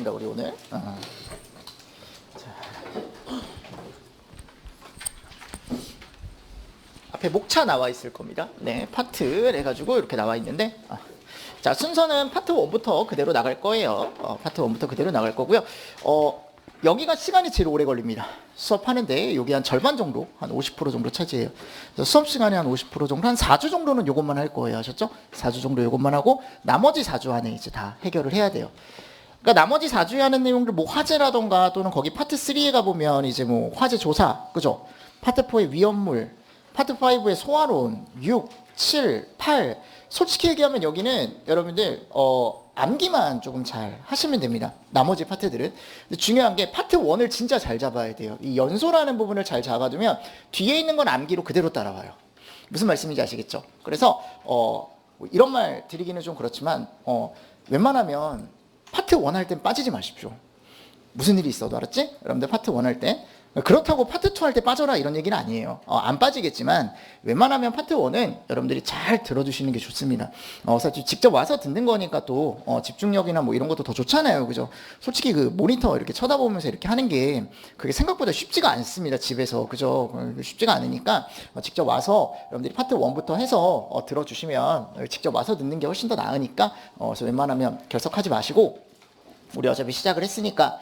하겠습니다. 우리 오늘. 앞에 목차 나와 있을 겁니다. 네, 파트 해가지고 이렇게 나와 있는데, 자, 순서는 파트 1부터 그대로 나갈 거예요. 파트 1부터 그대로 나갈 거고요. 여기가 시간이 제일 오래 걸립니다. 수업하는데 여기 한 절반 정도, 한 50% 정도 차지해요. 그래서 수업 시간에 한 50% 정도, 한 4주 정도는 요것만 할 거예요. 아셨죠? 4주 정도 요것만 하고 나머지 4주 안에 이제 다 해결을 해야 돼요. 그러니까 나머지 4주에 하는 내용들, 뭐 화재라던가 또는 거기 파트 3에 가보면 이제 뭐 화재 조사, 그죠? 파트 4의 위험물, 파트 5의 소화론, 6, 7, 8. 솔직히 얘기하면 여기는 여러분들 암기만 조금 잘 하시면 됩니다. 나머지 파트들은. 근데 중요한 게 파트 1을 진짜 잘 잡아야 돼요. 이 연소라는 부분을 잘 잡아두면 뒤에 있는 건 암기로 그대로 따라와요. 무슨 말씀인지 아시겠죠? 그래서 이런 말 드리기는 좀 그렇지만 웬만하면 파트 1 할 땐 빠지지 마십시오. 무슨 일이 있어도, 알았지? 여러분들 파트 1 할 때. 그렇다고 파트 2 할 때 빠져라 이런 얘기는 아니에요. 안 빠지겠지만 웬만하면 파트 1은 여러분들이 잘 들어주시는 게 좋습니다. 사실 직접 와서 듣는 거니까 또 집중력이나 뭐 이런 것도 더 좋잖아요. 그죠? 솔직히 그 모니터 이렇게 쳐다보면서 이렇게 하는 게 그게 생각보다 쉽지가 않습니다. 집에서. 그죠? 쉽지가 않으니까 직접 와서 여러분들이 파트 1부터 해서 들어주시면 직접 와서 듣는 게 훨씬 더 나으니까 그래서 웬만하면 결석하지 마시고, 우리 어차피 시작을 했으니까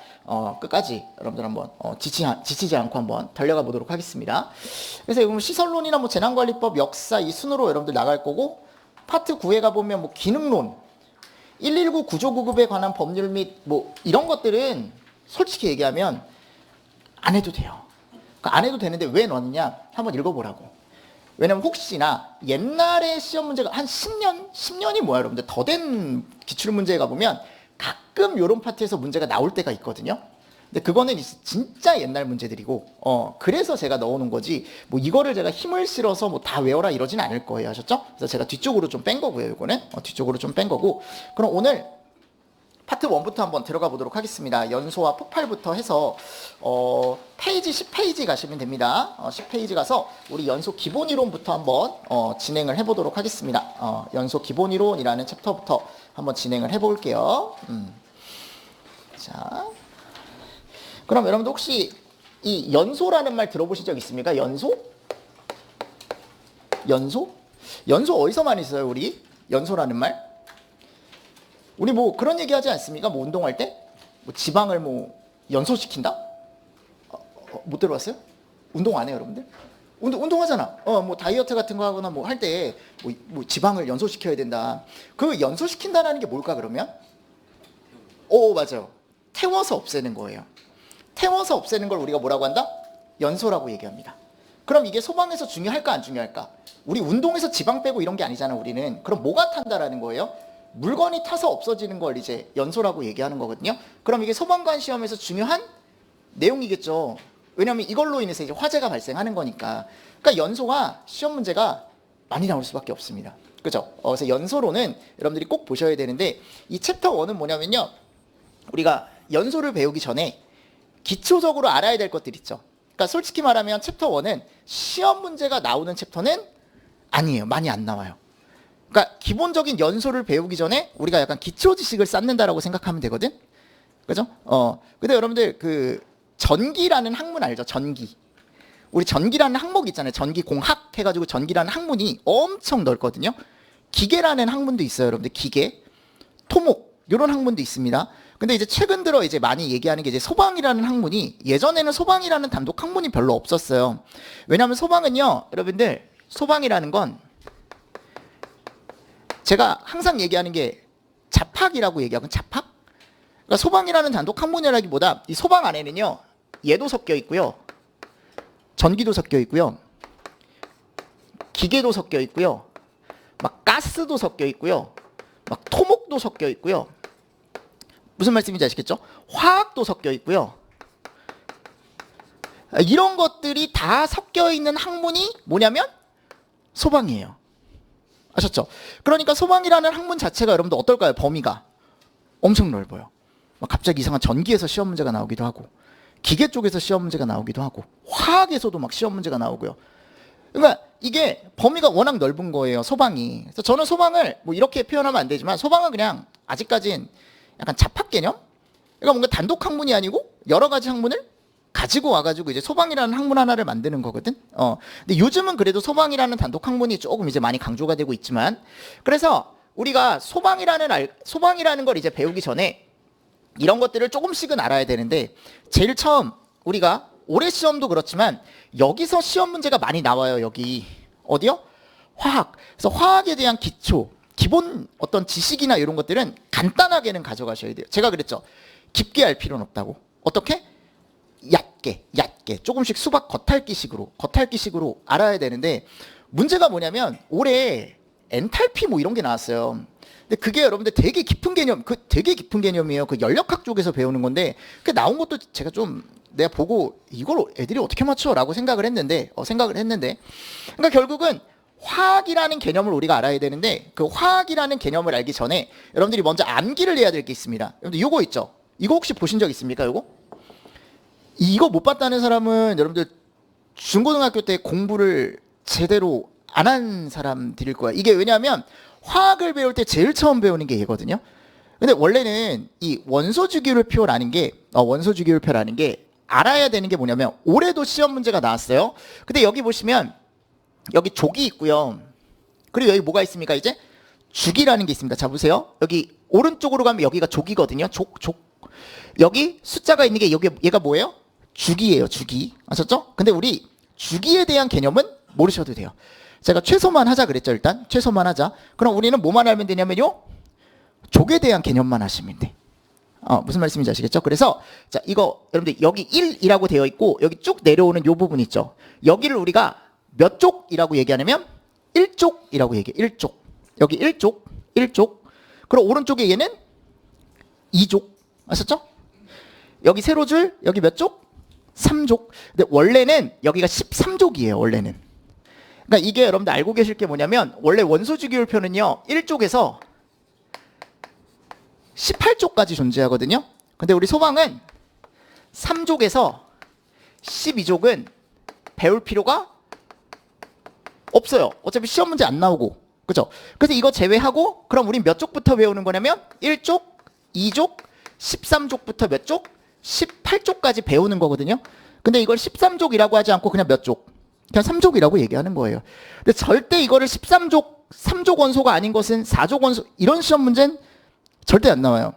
끝까지 여러분들 한번 지치지 않고 한번 달려가 보도록 하겠습니다. 그래서 여러분 시설론이나 뭐 재난관리법, 역사 이 순으로 여러분들 나갈 거고, 파트 9에 가보면 뭐 기능론, 119 구조구급에 관한 법률 및 뭐 이런 것들은 솔직히 얘기하면 안 해도 돼요. 그러니까 안 해도 되는데 왜 넣느냐? 한번 읽어보라고. 왜냐면 혹시나 옛날에 시험 문제가 한 10년이 뭐야 여러분들, 더 된 기출문제에 가보면 가끔 요런 파트에서 문제가 나올 때가 있거든요. 근데 그거는 진짜 옛날 문제들이고, 그래서 제가 넣어놓은 거지, 뭐 이거를 제가 힘을 실어서 뭐 다 외워라 이러진 않을 거예요. 아셨죠? 그래서 제가 뒤쪽으로 좀 뺀 거고요. 이거는 뒤쪽으로 좀 뺀 거고. 그럼 오늘 파트 1부터 한번 들어가 보도록 하겠습니다. 연소와 폭발부터 해서 페이지 10페이지 가시면 됩니다. 10페이지 가서 우리 연소 기본이론부터 한번 진행을 해보도록 하겠습니다. 연소 기본이론이라는 챕터부터 한번 진행을 해볼게요. 자, 그럼 여러분들 혹시 이 연소라는 말 들어보신 적 있습니까? 연소? 연소? 연소 어디서 많이 써요, 우리? 연소라는 말? 우리 뭐 그런 얘기 하지 않습니까? 뭐 운동할 때? 뭐 지방을 뭐 연소시킨다? 못 들어봤어요? 운동 안 해요, 여러분들? 운동하잖아. 뭐 다이어트 같은 거 하거나 뭐 할 때 뭐 지방을 연소시켜야 된다. 그 연소시킨다는 게 뭘까, 그러면? 맞아요. 태워서 없애는 거예요. 태워서 없애는 걸 우리가 뭐라고 한다? 연소라고 얘기합니다. 그럼 이게 소방에서 중요할까, 안 중요할까? 우리 운동에서 지방 빼고 이런 게 아니잖아, 우리는. 그럼 뭐가 탄다라는 거예요? 물건이 타서 없어지는 걸 이제 연소라고 얘기하는 거거든요. 그럼 이게 소방관 시험에서 중요한 내용이겠죠. 왜냐하면 이걸로 인해서 이제 화재가 발생하는 거니까. 그러니까 연소가 시험 문제가 많이 나올 수밖에 없습니다. 그죠? 그래서 연소로는 여러분들이 꼭 보셔야 되는데, 이 챕터 1은 뭐냐면요, 우리가 연소를 배우기 전에 기초적으로 알아야 될 것들 있죠. 그러니까 솔직히 말하면 챕터 1은 시험 문제가 나오는 챕터는 아니에요. 많이 안 나와요. 그러니까 기본적인 연소를 배우기 전에 우리가 약간 기초 지식을 쌓는다라고 생각하면 되거든. 그죠? 근데 여러분들 그 전기라는 학문 알죠? 전기. 우리 전기라는 항목 있잖아요. 전기공학 해가지고 전기라는 학문이 엄청 넓거든요. 기계라는 학문도 있어요, 여러분들. 기계, 토목 이런 학문도 있습니다. 근데 이제 최근 들어 이제 많이 얘기하는 게 이제 소방이라는 학문이, 예전에는 소방이라는 단독 학문이 별로 없었어요. 왜냐하면 소방은요, 여러분들, 소방이라는 건 제가 항상 얘기하는 게 잡학이라고 얘기하고, 잡학? 그러니까 소방이라는 단독 학문이라기보다 이 소방 안에는요, 얘도 섞여 있고요, 전기도 섞여 있고요, 기계도 섞여 있고요, 막 가스도 섞여 있고요, 막 토목도 섞여 있고요. 무슨 말씀인지 아시겠죠? 화학도 섞여 있고요. 이런 것들이 다 섞여 있는 학문이 뭐냐면 소방이에요. 아셨죠? 그러니까 소방이라는 학문 자체가 여러분들 어떨까요? 범위가 엄청 넓어요. 막 갑자기 이상한 전기에서 시험 문제가 나오기도 하고, 기계 쪽에서 시험 문제가 나오기도 하고, 화학에서도 막 시험 문제가 나오고요. 그러니까 이게 범위가 워낙 넓은 거예요, 소방이. 그래서 저는 소방을 뭐 이렇게 표현하면 안 되지만, 소방은 그냥 아직까진 약간 잡학 개념? 그러니까 뭔가 단독 학문이 아니고 여러 가지 학문을 가지고 와가지고 이제 소방이라는 학문 하나를 만드는 거거든. 근데 요즘은 그래도 소방이라는 단독 학문이 조금 이제 많이 강조가 되고 있지만, 그래서 우리가 소방이라는 걸 이제 배우기 전에 이런 것들을 조금씩은 알아야 되는데, 제일 처음 우리가 올해 시험도 그렇지만 여기서 시험 문제가 많이 나와요. 여기 어디요? 화학. 그래서 화학에 대한 기초, 기본 어떤 지식이나 이런 것들은 간단하게는 가져가셔야 돼요. 제가 그랬죠. 깊게 알 필요는 없다고. 어떻게? 얕게 조금씩 수박 겉핥기식으로 알아야 되는데, 문제가 뭐냐면 올해 엔탈피 뭐 이런 게 나왔어요. 근데 그게 여러분들 되게 깊은 개념이에요. 그 연력학 쪽에서 배우는 건데, 그 나온 것도 제가 좀 내가 보고 이걸 애들이 어떻게 맞춰라고 생각을 했는데, 그러니까 결국은 화학이라는 개념을 우리가 알아야 되는데, 그 화학이라는 개념을 알기 전에 여러분들이 먼저 암기를 해야 될 게 있습니다. 여러분들 이거 있죠? 이거 혹시 보신 적 있습니까? 이거 못 봤다는 사람은 여러분들 중고등학교 때 공부를 제대로 안 한 사람들일 거야. 이게 왜냐하면 화학을 배울 때 제일 처음 배우는 게 얘거든요. 근데 원래는 이 원소주기율표라는 게 알아야 되는 게 뭐냐면, 올해도 시험 문제가 나왔어요. 근데 여기 보시면 여기 족이 있고요. 그리고 여기 뭐가 있습니까? 이제 주기라는 게 있습니다. 자 보세요. 여기 오른쪽으로 가면 여기가 족이거든요. 족. 여기 숫자가 있는 게 얘가 뭐예요? 주기예요. 주기. 아셨죠? 근데 우리 주기에 대한 개념은 모르셔도 돼요. 제가 최소만 하자 그랬죠. 일단 최소만 하자. 그럼 우리는 뭐만 알면 되냐면요, 족에 대한 개념만 하시면 돼. 무슨 말씀인지 아시겠죠? 그래서 자, 이거 여러분들 여기 1이라고 되어 있고 여기 쭉 내려오는 요 부분 있죠. 여기를 우리가 몇 족이라고 얘기하냐면 1족이라고 얘기해. 1족. 여기 1족. 그럼 오른쪽에 얘는 2족. 아셨죠? 여기 세로줄, 여기 몇 족? 3족. 근데 원래는 여기가 13족이에요. 원래는. 그러니까 이게 여러분들 알고 계실 게 뭐냐면, 원래 원소주기율표는요 1족에서 18족까지 존재하거든요. 근데 우리 소방은 3족에서 12족은 배울 필요가 없어요. 어차피 시험 문제 안 나오고. 그죠? 그래서 이거 제외하고 그럼 우린 몇 족부터 배우는 거냐면 1족, 2족, 13족부터 몇 족? 18족까지 배우는 거거든요. 근데 이걸 13족이라고 하지 않고 그냥 몇 족? 그냥 3족이라고 얘기하는 거예요. 근데 절대 이거를 13족, 3족 원소가 아닌 것은 4족 원소, 이런 시험 문제는 절대 안 나와요.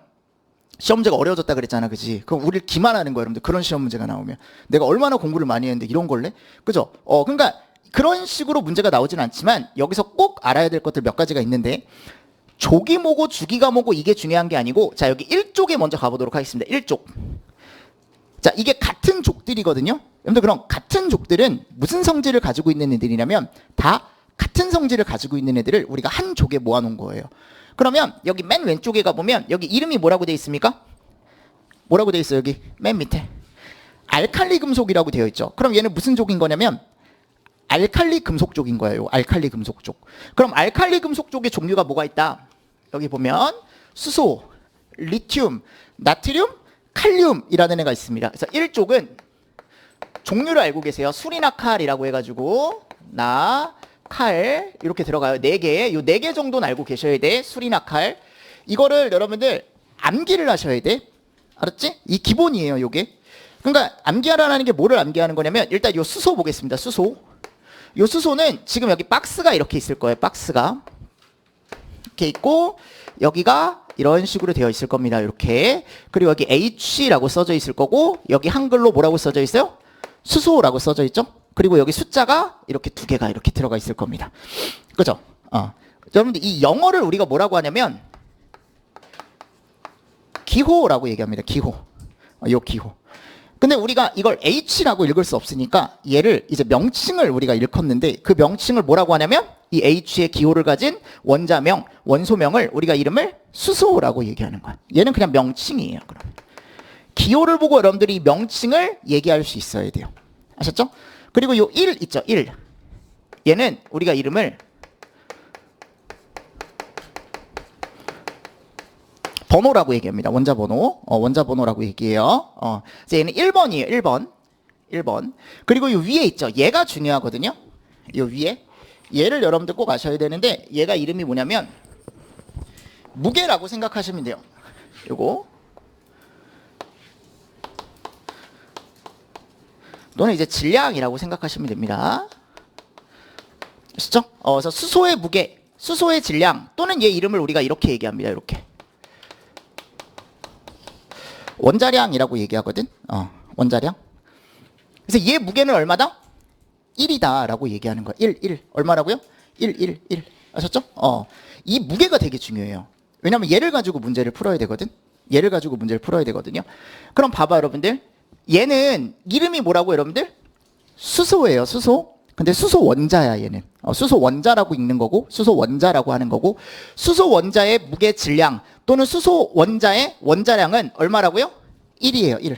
시험 문제가 어려워졌다 그랬잖아. 그지? 그럼 우리를 기만하는 거예요. 여러분들 그런 시험 문제가 나오면. 내가 얼마나 공부를 많이 했는데 이런 걸래? 그죠? 그러니까 그런 식으로 문제가 나오진 않지만 여기서 꼭 알아야 될 것들 몇 가지가 있는데, 족이 뭐고 주기가 뭐고 이게 중요한 게 아니고, 자 여기 1족에 먼저 가보도록 하겠습니다. 1족. 자 이게 같은 족들이거든요. 여러분들 그럼 같은 족들은 무슨 성질을 가지고 있는 애들이냐면 다 같은 성질을 가지고 있는 애들을 우리가 한 족에 모아놓은 거예요. 그러면 여기 맨 왼쪽에 가보면 여기 이름이 뭐라고 되어 있습니까? 뭐라고 되어 있어요? 여기 맨 밑에 알칼리 금속이라고 되어 있죠. 그럼 얘는 무슨 족인 거냐면 알칼리 금속족인 거예요. 알칼리 금속족. 그럼 알칼리 금속족의 종류가 뭐가 있다? 여기 보면 수소, 리튬, 나트륨, 칼륨이라는 애가 있습니다. 그래서 1족은 종류를 알고 계세요. 수리나칼이라고 해가지고 칼 이렇게 들어가요. 4개. 요 4개 정도는 알고 계셔야 돼. 수리나칼. 이거를 여러분들 암기를 하셔야 돼. 알았지? 이 기본이에요. 요게. 그러니까 암기하라는 게 뭐를 암기하는 거냐면, 일단 요 수소 보겠습니다. 수소. 요 수소는 지금 여기 박스가 이렇게 있을 거예요. 박스가 이렇게 있고 여기가 이런 식으로 되어 있을 겁니다. 이렇게. 그리고 여기 H라고 써져 있을 거고, 여기 한글로 뭐라고 써져 있어요? 수소라고 써져 있죠. 그리고 여기 숫자가 이렇게 2개가 이렇게 들어가 있을 겁니다. 그죠? 여러분들 이 영어를 우리가 뭐라고 하냐면 기호라고 얘기합니다. 기호. 요 기호. 근데 우리가 이걸 H라고 읽을 수 없으니까 얘를 이제 명칭을 우리가 일컫는데, 그 명칭을 뭐라고 하냐면 이 H의 기호를 가진 원자명, 원소명을 우리가 이름을 수소라고 얘기하는 거야. 얘는 그냥 명칭이에요. 그럼 기호를 보고 여러분들이 명칭을 얘기할 수 있어야 돼요. 아셨죠? 그리고 요 1 있죠. 1. 얘는 우리가 이름을 번호라고 얘기합니다. 원자 번호. 원자 번호라고 얘기해요. 그래서 얘는 1번이에요. 1번. 그리고 요 위에 있죠. 얘가 중요하거든요. 요 위에. 얘를 여러분들 꼭 아셔야 되는데, 얘가 이름이 뭐냐면 무게라고 생각하시면 돼요. 요거 또는 이제 질량이라고 생각하시면 됩니다. 아시죠? 그래서 수소의 무게, 수소의 질량 또는 얘 이름을 우리가 이렇게 얘기합니다. 이렇게 원자량이라고 얘기하거든. 원자량. 그래서 얘 무게는 얼마다? 1이다 라고 얘기하는 거야. 1 얼마라고요? 1 아셨죠? 이 무게가 되게 중요해요. 왜냐면 얘를 가지고 문제를 풀어야 되거든. 얘를 가지고 문제를 풀어야 되거든요. 그럼 봐봐 여러분들, 얘는 이름이 뭐라고 여러분들? 수소예요. 수소. 근데 수소 원자야 얘는. 수소 원자라고 읽는 거고, 수소 원자라고 하는 거고, 수소 원자의 무게 질량 또는 수소 원자의 원자량은 얼마라고요? 1이에요. 1.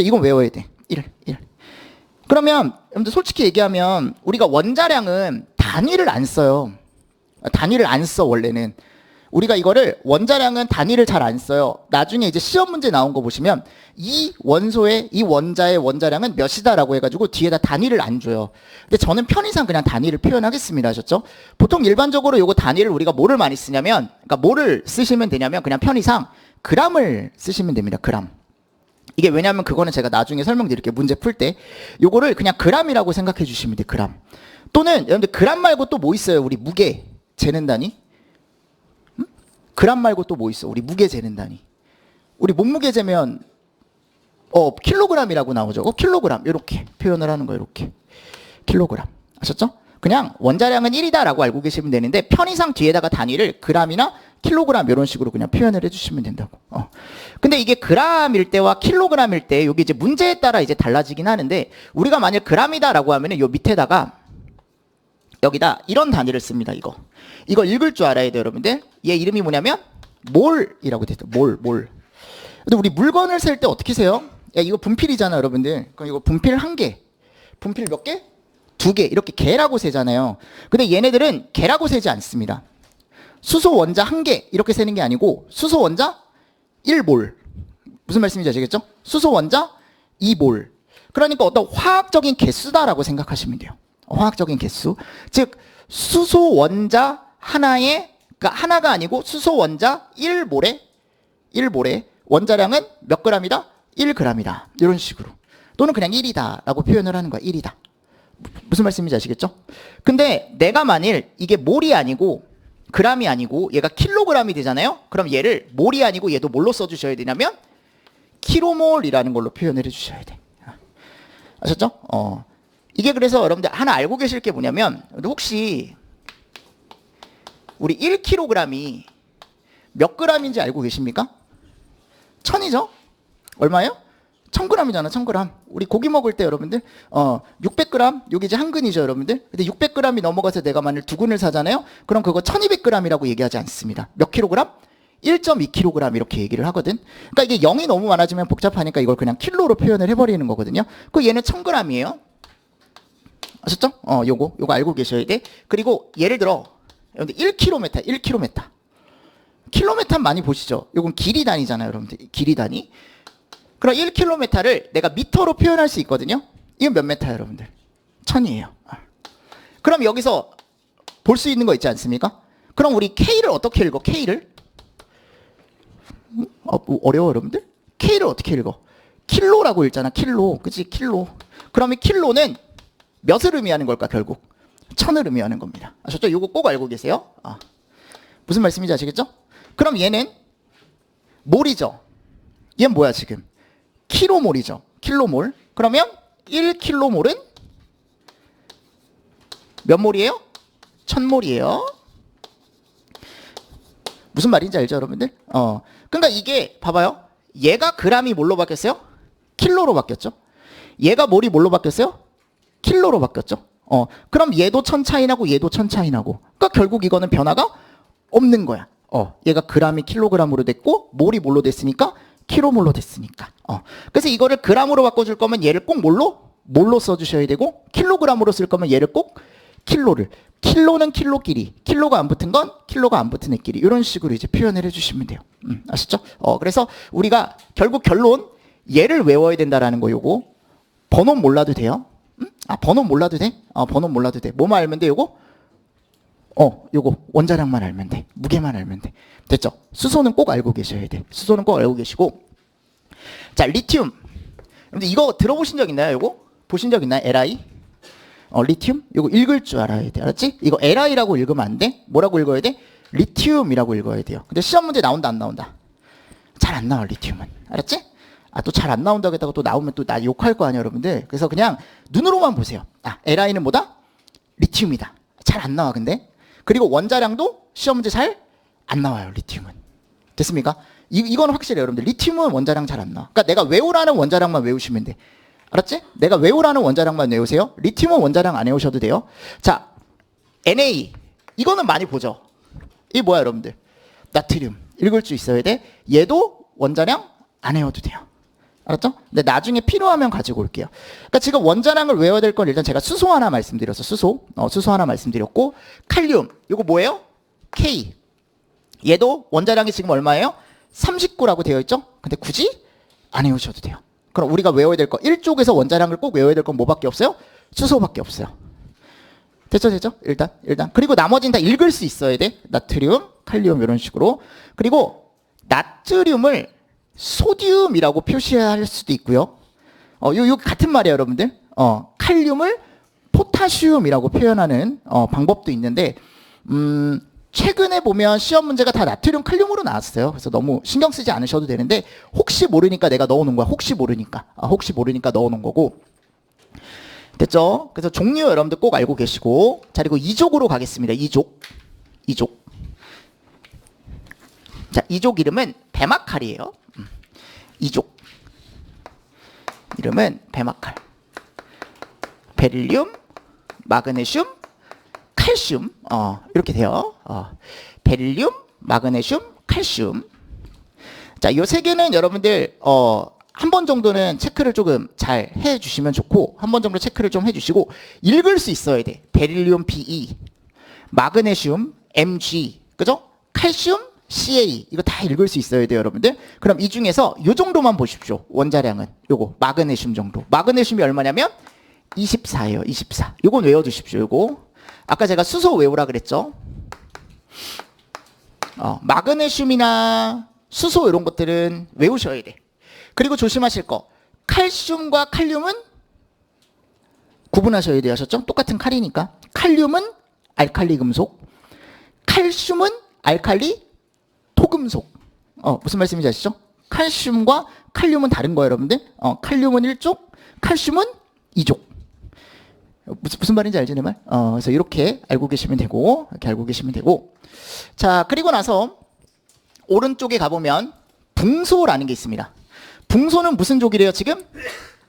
이건 외워야 돼. 1. 그러면 여러분들 솔직히 얘기하면 우리가 원자량은 단위를 안 써요. 단위를 안 써 원래는. 우리가 이거를 원자량은 단위를 잘 안 써요. 나중에 이제 시험 문제 나온 거 보시면 이 원소의 이 원자의 원자량은 몇이다라고 해가지고 뒤에다 단위를 안 줘요. 근데 저는 편의상 그냥 단위를 표현하겠습니다. 아셨죠? 보통 일반적으로 요거 단위를 우리가 뭐를 많이 쓰냐면, 그러니까 뭐를 쓰시면 되냐면 그냥 편의상 그람을 쓰시면 됩니다. 그람. 이게 왜냐면 그거는 제가 나중에 설명드릴게요. 문제 풀 때 요거를 그냥 그람이라고 생각해 주시면 돼요. 그람. 또는 여러분들 그람 말고 또 뭐 있어요? 우리 무게 재는 단위? 그람 말고 또 뭐 있어? 우리 무게 재는 단위. 우리 몸무게 재면 킬로그램이라고 나오죠. 킬로그램 이렇게 표현을 하는 거예요. 이렇게 킬로그램. 아셨죠? 그냥 원자량은 1이다라고 알고 계시면 되는데 편의상 뒤에다가 단위를 그람이나 킬로그램 이런 식으로 그냥 표현을 해주시면 된다고. 근데 이게 그람일 때와 킬로그램일 때 여기 이제 문제에 따라 이제 달라지긴 하는데 우리가 만약 그람이다라고 하면은 요 밑에다가 여기다 이런 단위를 씁니다. 이거 읽을 줄 알아야 돼요, 여러분들. 얘 이름이 뭐냐면 몰이라고 돼 있죠. 몰. 근데 우리 물건을 셀 때 어떻게 세요? 야, 이거 분필이잖아, 여러분들. 그럼 이거 분필 한 개, 분필 몇 개? 2개 이렇게 개라고 세잖아요. 근데 얘네들은 개라고 세지 않습니다. 수소 원자 한 개 이렇게 세는 게 아니고 수소 원자 1몰. 무슨 말씀인지 아시겠죠? 수소 원자 2몰. 그러니까 어떤 화학적인 개수다라고 생각하시면 돼요. 화학적인 개수. 즉 수소 원자 하나에, 그러니까 하나가 아니고 수소 원자 1몰에 원자량은 몇 g이다? 1g이다. 이런 식으로. 또는 그냥 1이다 라고 표현을 하는 거야. 1이다. 무슨 말씀인지 아시겠죠? 근데 내가 만일 이게 몰이 아니고 g이 아니고 얘가 킬로그램이 되잖아요. 그럼 얘를 몰이 아니고 얘도 뭘로 써주셔야 되냐면 킬로몰이라는 걸로 표현을 해주셔야 돼. 아셨죠? 이게 그래서 여러분들 하나 알고 계실 게 뭐냐면 혹시 우리 1kg이 몇 g인지 알고 계십니까? 1000이죠? 얼마예요? 1000g이잖아. 1000g. 우리 고기 먹을 때 여러분들 600g 여기 이제 한 근이죠, 여러분들. 근데 600g이 넘어가서 내가 만일 2근을 사잖아요. 그럼 그거 1200g이라고 얘기하지 않습니다. 몇 킬로그램? 1.2kg 이렇게 얘기를 하거든. 그러니까 이게 0이 너무 많아지면 복잡하니까 이걸 그냥 킬로로 표현을 해버리는 거거든요. 그 얘는 1000g이에요. 아셨죠? 요거 알고 계셔야 돼. 그리고 예를 들어 여러분들 1km. 킬로미터 많이 보시죠? 요건 길이 단위잖아요, 여러분들. 길이 단위. 그럼 1km를 내가 미터로 표현할 수 있거든요. 이건 몇 메타예요, 여러분들? 1000이에요. 그럼 여기서 볼 수 있는 거 있지 않습니까? 그럼 우리 K를 어떻게 읽어? K를? 어려워, 여러분들? K를 어떻게 읽어? 킬로라고 읽잖아. 킬로. 그치? 킬로. 그러면 킬로는 몇을 의미하는 걸까, 결국? 1000을 의미하는 겁니다. 아셨죠? 요거 꼭 알고 계세요. 무슨 말씀인지 아시겠죠? 그럼 얘는 몰이죠. 얘는 뭐야, 지금? 킬로몰이죠. 킬로몰. 그러면 1킬로몰은 몇 몰이에요? 1000몰이에요. 무슨 말인지 알죠, 여러분들? 그러니까 이게 봐봐요. 얘가 그람이 뭘로 바뀌었어요? 킬로로 바뀌었죠. 얘가 몰이 뭘로 바뀌었어요? 킬로로 바뀌었죠. 그럼 얘도 1000 차이 나고 얘도 1000 차이 나고. 그러니까 결국 이거는 변화가 없는 거야. 얘가 그람이 킬로그램으로 됐고 몰이 뭘로 됐으니까 킬로몰로 됐으니까. 그래서 이거를 그람으로 바꿔줄 거면 얘를 꼭 몰로 써주셔야 되고 킬로그램으로 쓸 거면 얘를 꼭 킬로를. 킬로는 킬로끼리, 킬로가 안 붙은 건 킬로가 안 붙은 애끼리. 이런 식으로 이제 표현을 해주시면 돼요. 아시죠? 그래서 우리가 결국 결론 얘를 외워야 된다라는 거 요거. 번호 몰라도 돼요. 번호 몰라도 돼? 번호 몰라도 돼. 뭐만 알면 돼, 요거? 요거 원자량만 알면 돼. 무게만 알면 돼. 됐죠? 수소는 꼭 알고 계셔야 돼. 수소는 꼭 알고 계시고. 자, 리튬. 근데 이거 들어보신 적 있나요, 요거? 보신 적 있나요? Li? 리튬? 이거 읽을 줄 알아야 돼. 알았지? 이거 Li라고 읽으면 안 돼. 뭐라고 읽어야 돼? 리튬이라고 읽어야 돼요. 근데 시험 문제 나온다 안 나온다? 잘 안 나와 리튬은. 알았지? 또 잘 안 나온다고 했다가 또 나오면 또 나 욕할 거 아니야 여러분들. 그래서 그냥 눈으로만 보세요. Li는 뭐다? 리튬이다. 잘 안 나와 근데. 그리고 원자량도 시험 문제 잘 안 나와요 리튬은. 됐습니까? 이건 확실해요 여러분들. 리튬은 원자량 잘 안 나와. 그러니까 내가 외우라는 원자량만 외우시면 돼. 알았지? 내가 외우라는 원자량만 외우세요. 리튬은 원자량 안 외우셔도 돼요. 자, Na 이거는 많이 보죠. 이게 뭐야 여러분들? 나트륨. 읽을 수 있어야 돼. 얘도 원자량 안 외워도 돼요. 알았죠? 근데 나중에 필요하면 가지고 올게요. 그러니까 지금 원자량을 외워야 될 건 일단 제가 수소 하나 말씀드렸어. 수소 하나 말씀드렸고, 칼륨 이거 뭐예요? K. 얘도 원자량이 지금 얼마예요? 39라고 되어 있죠? 근데 굳이 안 외우셔도 돼요. 그럼 우리가 외워야 될 거 1쪽에서 원자량을 꼭 외워야 될 건 뭐밖에 없어요? 수소밖에 없어요. 됐죠? 일단. 그리고 나머지는 다 읽을 수 있어야 돼. 나트륨, 칼륨 이런 식으로. 그리고 나트륨을 소듐이라고 표시할 수도 있고요. 요 같은 말이에요, 여러분들. 칼륨을 포타슘이라고 표현하는 방법도 있는데, 최근에 보면 시험 문제가 다 나트륨, 칼륨으로 나왔어요. 그래서 너무 신경 쓰지 않으셔도 되는데, 혹시 모르니까 내가 넣어놓은 거야. 혹시 모르니까 넣어놓은 거고. 됐죠? 그래서 종류 여러분들 꼭 알고 계시고, 자, 그리고 2족으로 가겠습니다. 2족. 자, 2족 이름은 베마칼이에요. 2족. 이름은 베마칼. 베릴륨, 마그네슘, 칼슘. 이렇게 돼요. 베릴륨, 마그네슘, 칼슘. 자, 요 세 개는 여러분들, 한 번 정도는 체크를 조금 잘 해주시면 좋고, 한 번 정도 체크를 좀 해주시고, 읽을 수 있어야 돼. 베릴륨 Be, 마그네슘 Mg, 그죠? 칼슘 CA, 이거 다 읽을 수 있어야 돼요, 여러분들. 그럼 이 중에서 요 정도만 보십시오. 원자량은 요거 마그네슘 정도. 마그네슘이 얼마냐면 24예요. 24. 요건 외워두십시오. 요거 아까 제가 수소 외우라 그랬죠. 마그네슘이나 수소 이런 것들은 외우셔야 돼. 그리고 조심하실 거, 칼슘과 칼륨은 구분하셔야 돼요. 하셨죠? 똑같은 칼이니까. 칼륨은 알칼리 금속, 칼슘은 알칼리 토금속. 무슨 말씀인지 아시죠? 칼슘과 칼륨은 다른 거예요, 여러분들. 칼륨은 1족, 칼슘은 2족. 무슨 말인지 알죠, 내 말? 그래서 이렇게 알고 계시면 되고, 자, 그리고 나서 오른쪽에 가보면 붕소라는 게 있습니다. 붕소는 무슨 족이래요, 지금?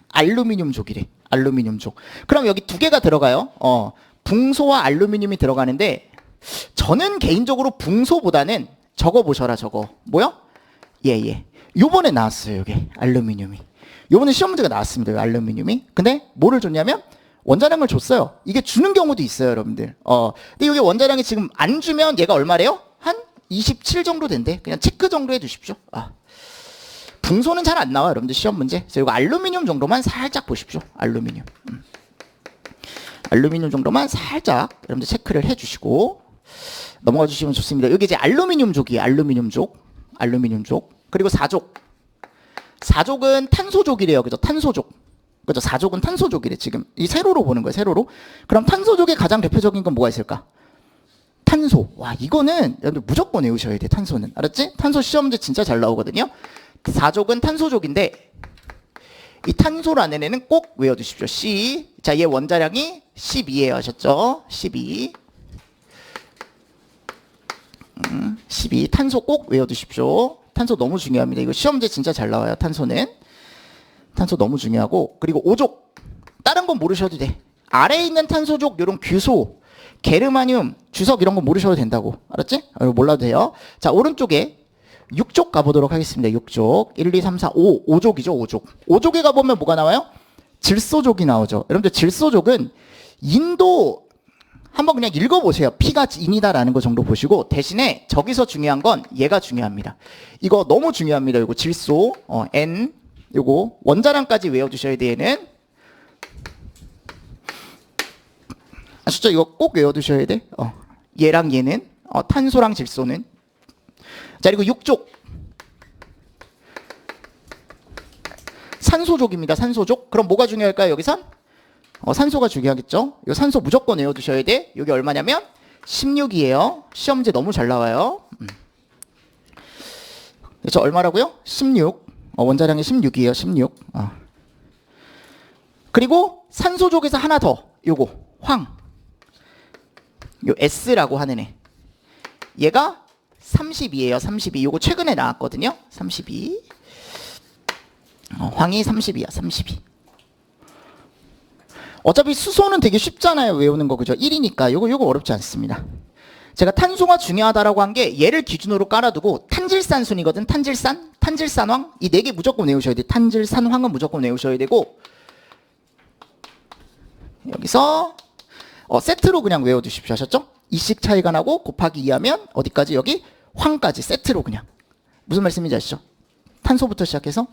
알루미늄 족이래. 알루미늄 족. 그럼 여기 두 개가 들어가요. 붕소와 알루미늄이 들어가는데, 저는 개인적으로 붕소보다는 저거 보셔라, 저거. 뭐요? 예. 요번에 나왔어요, 이게. 알루미늄이. 요번에 시험 문제가 나왔습니다, 알루미늄이. 근데 뭐를 줬냐면 원자량을 줬어요. 이게 주는 경우도 있어요, 여러분들. 근데 이게 원자량이 지금 안 주면 얘가 얼마래요? 한 27 정도 된대. 그냥 체크 정도 해주십시오. 붕소는 잘 안 나와요, 여러분들 시험 문제. 그래서 이거 알루미늄 정도만 살짝 보십시오. 알루미늄. 알루미늄 정도만 살짝 여러분들 체크를 해주시고 넘어가 주시면 좋습니다. 여기 이제 알루미늄족이에요. 알루미늄족. 그리고 4족. 4족은 탄소족이래요. 그죠? 탄소족. 그죠? 4족은 탄소족이래. 지금 이 세로로 보는 거예요. 세로로. 그럼 탄소족의 가장 대표적인 건 뭐가 있을까? 탄소. 와, 이거는 여러분들 무조건 외우셔야 돼. 탄소는. 알았지? 탄소 시험 문제 진짜 잘 나오거든요. 4족은 탄소족인데 이 탄소라는 애는 꼭 외워두십시오. C. 자, 얘 원자량이 12예요. 하셨죠? 12. 12. 탄소 꼭 외워두십시오. 탄소 너무 중요합니다. 이거 시험 문제 진짜 잘 나와요. 탄소는. 탄소 너무 중요하고. 그리고 5족. 다른 건 모르셔도 돼. 아래에 있는 탄소족, 요런 규소, 게르마늄, 주석 이런 거 모르셔도 된다고. 알았지? 몰라도 돼요. 자, 오른쪽에 6족 가보도록 하겠습니다. 6족. 1, 2, 3, 4, 5. 5족이죠, 5족. 5족에 가보면 뭐가 나와요? 질소족이 나오죠. 여러분들 질소족은 인도 한번 그냥 읽어보세요. P가 인이다라는 거 정도 보시고 대신에 저기서 중요한 건 얘가 중요합니다. 이거 너무 중요합니다. 이거 질소, N, 요거 원자량까지 외워두셔야 돼. 얘는 아시죠? 이거 꼭 외워두셔야 돼. 얘랑 얘는 탄소랑 질소는. 자, 그리고 6족 산소족입니다. 산소족. 그럼 뭐가 중요할까요? 여기선 산소가 중요하겠죠. 요 산소 무조건 외워두셔야 돼. 여기 얼마냐면 16이에요. 시험 문제 너무 잘 나와요. 그렇죠? 얼마라고요? 16. 원자량이 16이에요. 16. 그리고 산소족에서 하나 더. 요거 황. 요 S라고 하는 애. 얘가 32예요. 32. 요거 최근에 나왔거든요. 32. 황이 32야. 32. 어차피 수소는 되게 쉽잖아요. 외우는 거 그죠? 1이니까 요거 어렵지 않습니다. 제가 탄소가 중요하다라고 한 게 얘를 기준으로 깔아두고 탄질산순이거든. 탄질산, 탄질산황 이 네 개 무조건 외우셔야 돼. 탄질산황은 무조건 외우셔야 되고 여기서 세트로 그냥 외워두십시오. 하셨죠? 2씩 차이가 나고 곱하기 2하면 어디까지? 여기 황까지 세트로 그냥. 무슨 말씀인지 아시죠? 탄소부터 시작해서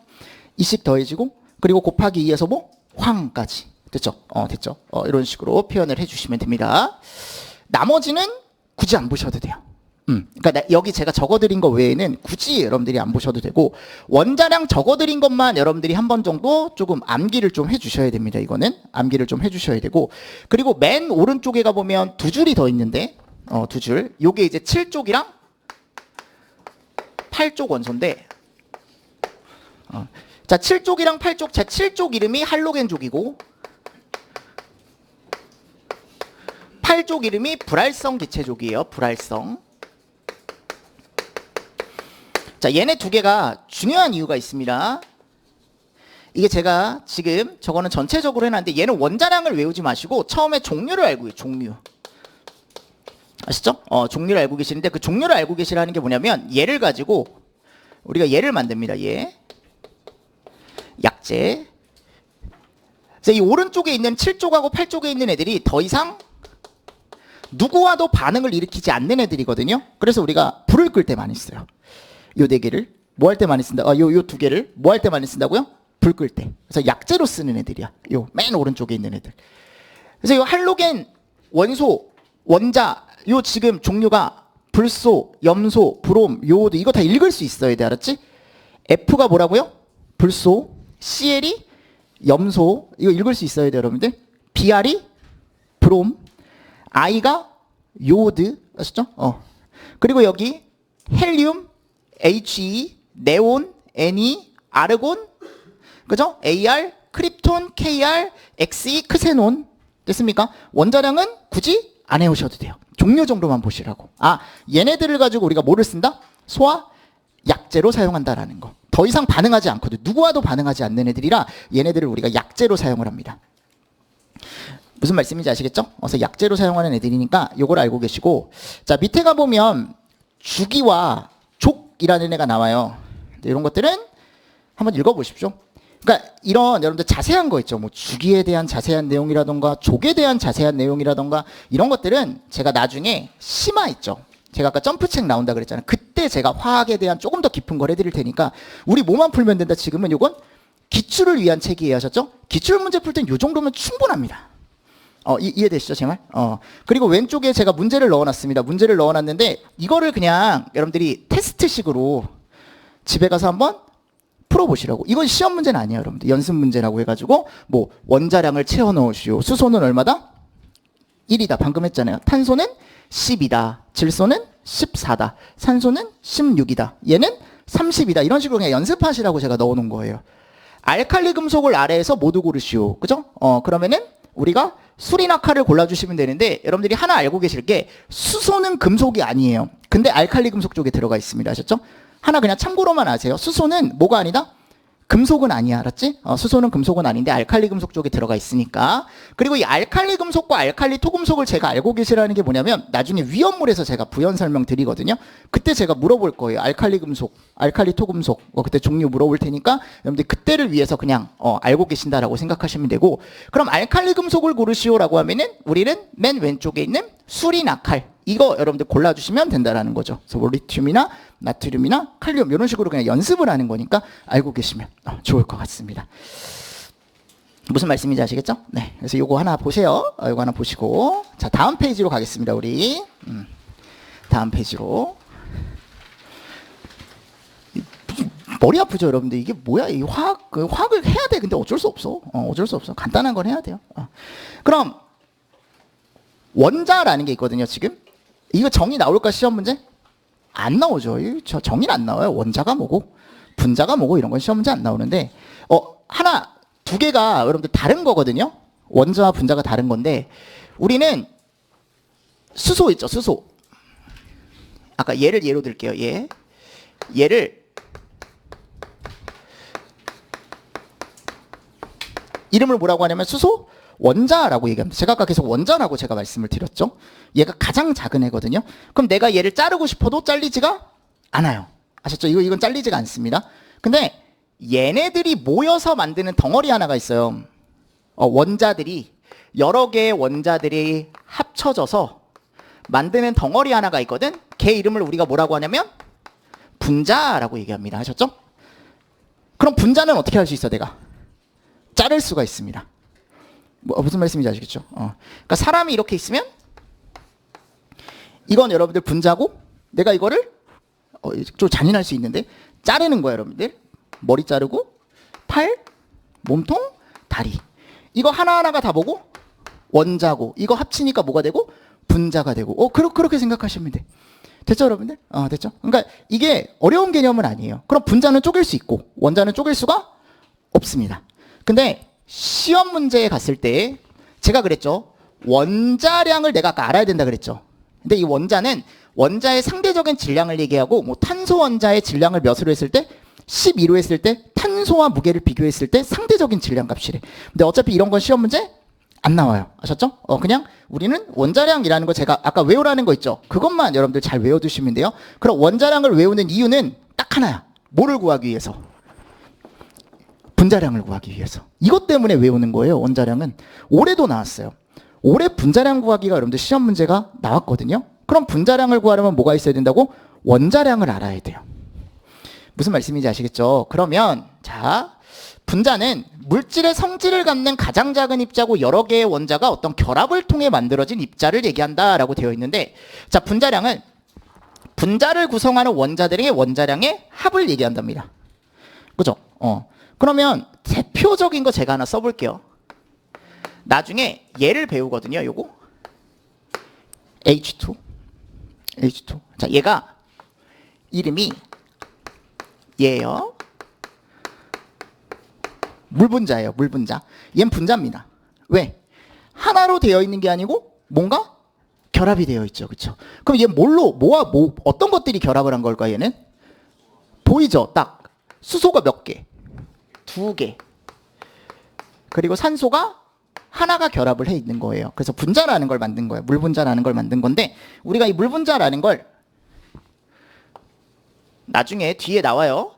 2씩 더해지고 그리고 곱하기 2에서 뭐? 황까지. 됐죠? 됐죠? 이런 식으로 표현을 해주시면 됩니다. 나머지는 굳이 안 보셔도 돼요. 그러니까 여기 제가 적어드린 거 외에는 굳이 여러분들이 안 보셔도 되고 원자량 적어드린 것만 여러분들이 한 번 정도 조금 암기를 좀 해주셔야 됩니다. 이거는 암기를 좀 해주셔야 되고 그리고 맨 오른쪽에 가보면 두 줄이 더 있는데 두 줄. 요게 이제 7쪽이랑 8쪽 원소인데 자 7쪽이랑 8쪽 자 7쪽 이름이 할로겐족이고 8쪽 이름이 불활성 기체족이에요. 불활성. 자, 얘네 두 개가 중요한 이유가 있습니다. 이게 제가 지금 저거는 전체적으로 해놨는데 얘는 원자량을 외우지 마시고 처음에 종류를 알고 계세요. 종류. 아시죠? 종류를 알고 계시는데 그 종류를 알고 계시라는 게 뭐냐면 얘를 가지고 우리가 얘를 만듭니다. 얘. 약재. 그래서 이 오른쪽에 있는 7쪽하고 8쪽에 있는 애들이 더 이상 누구와도 반응을 일으키지 않는 애들이거든요. 그래서 우리가 불을 끌 때 많이 써요. 요 네 개를 뭐 할 때 많이 쓴다? 요 두 개를 뭐 할 때 많이 쓴다고요? 불 끌 때. 그래서 약재로 쓰는 애들이야. 요 맨 오른쪽에 있는 애들. 그래서 요 할로겐 원소, 원자 요 지금 종류가 불소, 염소, 브롬, 요오드 이거 다 읽을 수 있어야 돼. 알았지? F가 뭐라고요? 불소, CL이 염소 이거 읽을 수 있어야 돼 여러분들. BR이 브롬, I가 요오드 아시죠? 그리고 여기 헬륨, He, 네온, Ne, 아르곤, 그죠? AR, 크립톤, KR, Xe, 크세논 됐습니까? 원자량은 굳이 안 해오셔도 돼요. 종류 정도만 보시라고. 얘네들을 가지고 우리가 뭐를 쓴다? 소화 약재로 사용한다라는 거. 더 이상 반응하지 않거든. 누구와도 반응하지 않는 애들이라 얘네들을 우리가 약재로 사용을 합니다. 무슨 말씀인지 아시겠죠? 그래서 약재로 사용하는 애들이니까 요걸 알고 계시고 자 밑에 가보면 주기와 족이라는 애가 나와요. 이런 것들은 한번 읽어보십시오. 그러니까 이런 여러분들 자세한 거 있죠. 뭐 주기에 대한 자세한 내용이라던가 족에 대한 자세한 내용이라던가 이런 것들은 제가 나중에 심화 있죠. 제가 아까 점프책 나온다 그랬잖아요. 그때 제가 화학에 대한 조금 더 깊은 걸 해드릴 테니까 우리 뭐만 풀면 된다. 지금은 요건 기출을 위한 책이에요. 하셨죠? 기출 문제 풀 땐 요 정도면 충분합니다. 이해되시죠, 제 말? 그리고 왼쪽에 제가 문제를 넣어놨습니다. 문제를 넣어놨는데 이거를 그냥 여러분들이 테스트식으로 집에 가서 한번 풀어보시라고. 이건 시험 문제는 아니에요, 여러분들. 연습 문제라고 해가지고 뭐 원자량을 채워 넣으시오. 수소는 얼마다? 1이다. 방금 했잖아요. 탄소는 10이다. 질소는 14다. 산소는 16이다. 얘는 30이다. 이런 식으로 그냥 연습하시라고 제가 넣어놓은 거예요. 알칼리 금속을 아래에서 모두 고르시오. 그죠? 그러면은 우리가 수리나 칼을 골라주시면 되는데 여러분들이 하나 알고 계실 게 수소는 금속이 아니에요. 근데 알칼리 금속 쪽에 들어가 있습니다. 아셨죠? 하나 그냥 참고로만 아세요. 수소는 뭐가 아니다? 금속은 아니야. 알았지? 수소는 금속은 아닌데 알칼리 금속 쪽에 들어가 있으니까. 그리고 이 알칼리 금속과 알칼리 토금속을 제가 알고 계시라는 게 뭐냐면 나중에 위험물에서 제가 부연 설명 드리거든요. 그때 제가 물어볼 거예요. 알칼리 금속, 알칼리 토금속 그때 종류 물어볼 테니까 여러분들 그때를 위해서 그냥 알고 계신다라고 생각하시면 되고 그럼 알칼리 금속을 고르시오라고 하면은 우리는 맨 왼쪽에 있는 수리나 칼 이거 여러분들 골라주시면 된다라는 거죠. 그래서 뭐 리튬이나 나트륨이나 칼륨 이런 식으로 그냥 연습을 하는 거니까 알고 계시면 좋을 것 같습니다. 무슨 말씀인지 아시겠죠? 네. 그래서 요거 하나 보세요. 요거 하나 보시고 자 다음 페이지로 가겠습니다. 우리 다음 페이지로 머리 아프죠, 여러분들. 이게 뭐야? 이 화학을 해야 돼. 근데 어쩔 수 없어. 어쩔 수 없어. 간단한 건 해야 돼요. 그럼 원자라는 게 있거든요, 지금. 이거 정의 나올까, 시험 문제? 안 나오죠. 정의는 안 나와요. 원자가 뭐고, 분자가 뭐고, 이런 건 시험 문제 안 나오는데, 하나, 두 개가 여러분들 다른 거거든요. 원자와 분자가 다른 건데, 우리는 수소 있죠, 수소. 아까 얘를 예로 들게요, 얘를 이름을 뭐라고 하냐면 수소 원자라고 얘기합니다. 제가 아까 계속 원자라고 제가 말씀을 드렸죠. 얘가 가장 작은 애거든요. 그럼 내가 얘를 자르고 싶어도 잘리지가 않아요. 아셨죠? 이건 잘리지가 않습니다. 근데 얘네들이 모여서 만드는 덩어리 하나가 있어요. 원자들이 여러 개의 원자들이 합쳐져서 만드는 덩어리 하나가 있거든. 걔 이름을 우리가 뭐라고 하냐면 분자라고 얘기합니다. 하셨죠? 그럼 분자는 어떻게 할 수 있어, 내가? 자를 수가 있습니다. 무슨 말씀인지 아시겠죠? 그러니까 사람이 이렇게 있으면 이건 여러분들 분자고, 내가 이거를 좀 잔인할 수 있는데 자르는 거예요, 여러분들. 머리 자르고 팔, 몸통, 다리. 이거 하나하나가 다 뭐고? 원자고. 이거 합치니까 뭐가 되고? 분자가 되고. 그렇게 생각하시면 돼. 됐죠, 여러분들? 됐죠? 그러니까 이게 어려운 개념은 아니에요. 그럼 분자는 쪼갤 수 있고 원자는 쪼갤 수가 없습니다. 근데 시험 문제에 갔을 때 제가 그랬죠. 원자량을 내가 아까 알아야 된다 그랬죠. 근데 이 원자는 원자의 상대적인 질량을 얘기하고, 뭐 탄소 원자의 질량을 몇으로 했을 때 12로 했을 때 탄소와 무게를 비교했을 때 상대적인 질량 값이래. 근데 어차피 이런 건 시험 문제 안 나와요. 아셨죠? 그냥 우리는 원자량이라는 거 제가 아까 외우라는 거 있죠. 그것만 여러분들 잘 외워두시면 돼요. 그럼 원자량을 외우는 이유는 딱 하나야. 뭐를 구하기 위해서? 분자량을 구하기 위해서. 이것 때문에 외우는 거예요. 원자량은. 올해도 나왔어요. 올해 분자량 구하기가 여러분들 시험 문제가 나왔거든요. 그럼 분자량을 구하려면 뭐가 있어야 된다고? 원자량을 알아야 돼요. 무슨 말씀인지 아시겠죠? 그러면 자, 분자는 물질의 성질을 갖는 가장 작은 입자고 여러 개의 원자가 어떤 결합을 통해 만들어진 입자를 얘기한다라고 되어 있는데, 자, 분자량은 분자를 구성하는 원자들의 원자량의 합을 얘기한답니다. 그죠? 그러면 대표적인 거 제가 하나 써볼게요. 나중에 얘를 배우거든요. 요거 H2. 자, 얘가 이름이 얘예요. 물분자예요. 물분자. 얘는 분자입니다. 왜? 하나로 되어 있는 게 아니고 뭔가 결합이 되어 있죠. 그렇죠? 그럼 얘 어떤 것들이 결합을 한 걸까, 얘는? 보이죠? 딱 수소가 몇 개? 2개. 그리고 산소가 하나가 결합을 해 있는 거예요. 그래서 분자라는 걸 만든 거예요. 물분자라는 걸 만든 건데, 우리가 이 물분자라는 걸 나중에 뒤에 나와요.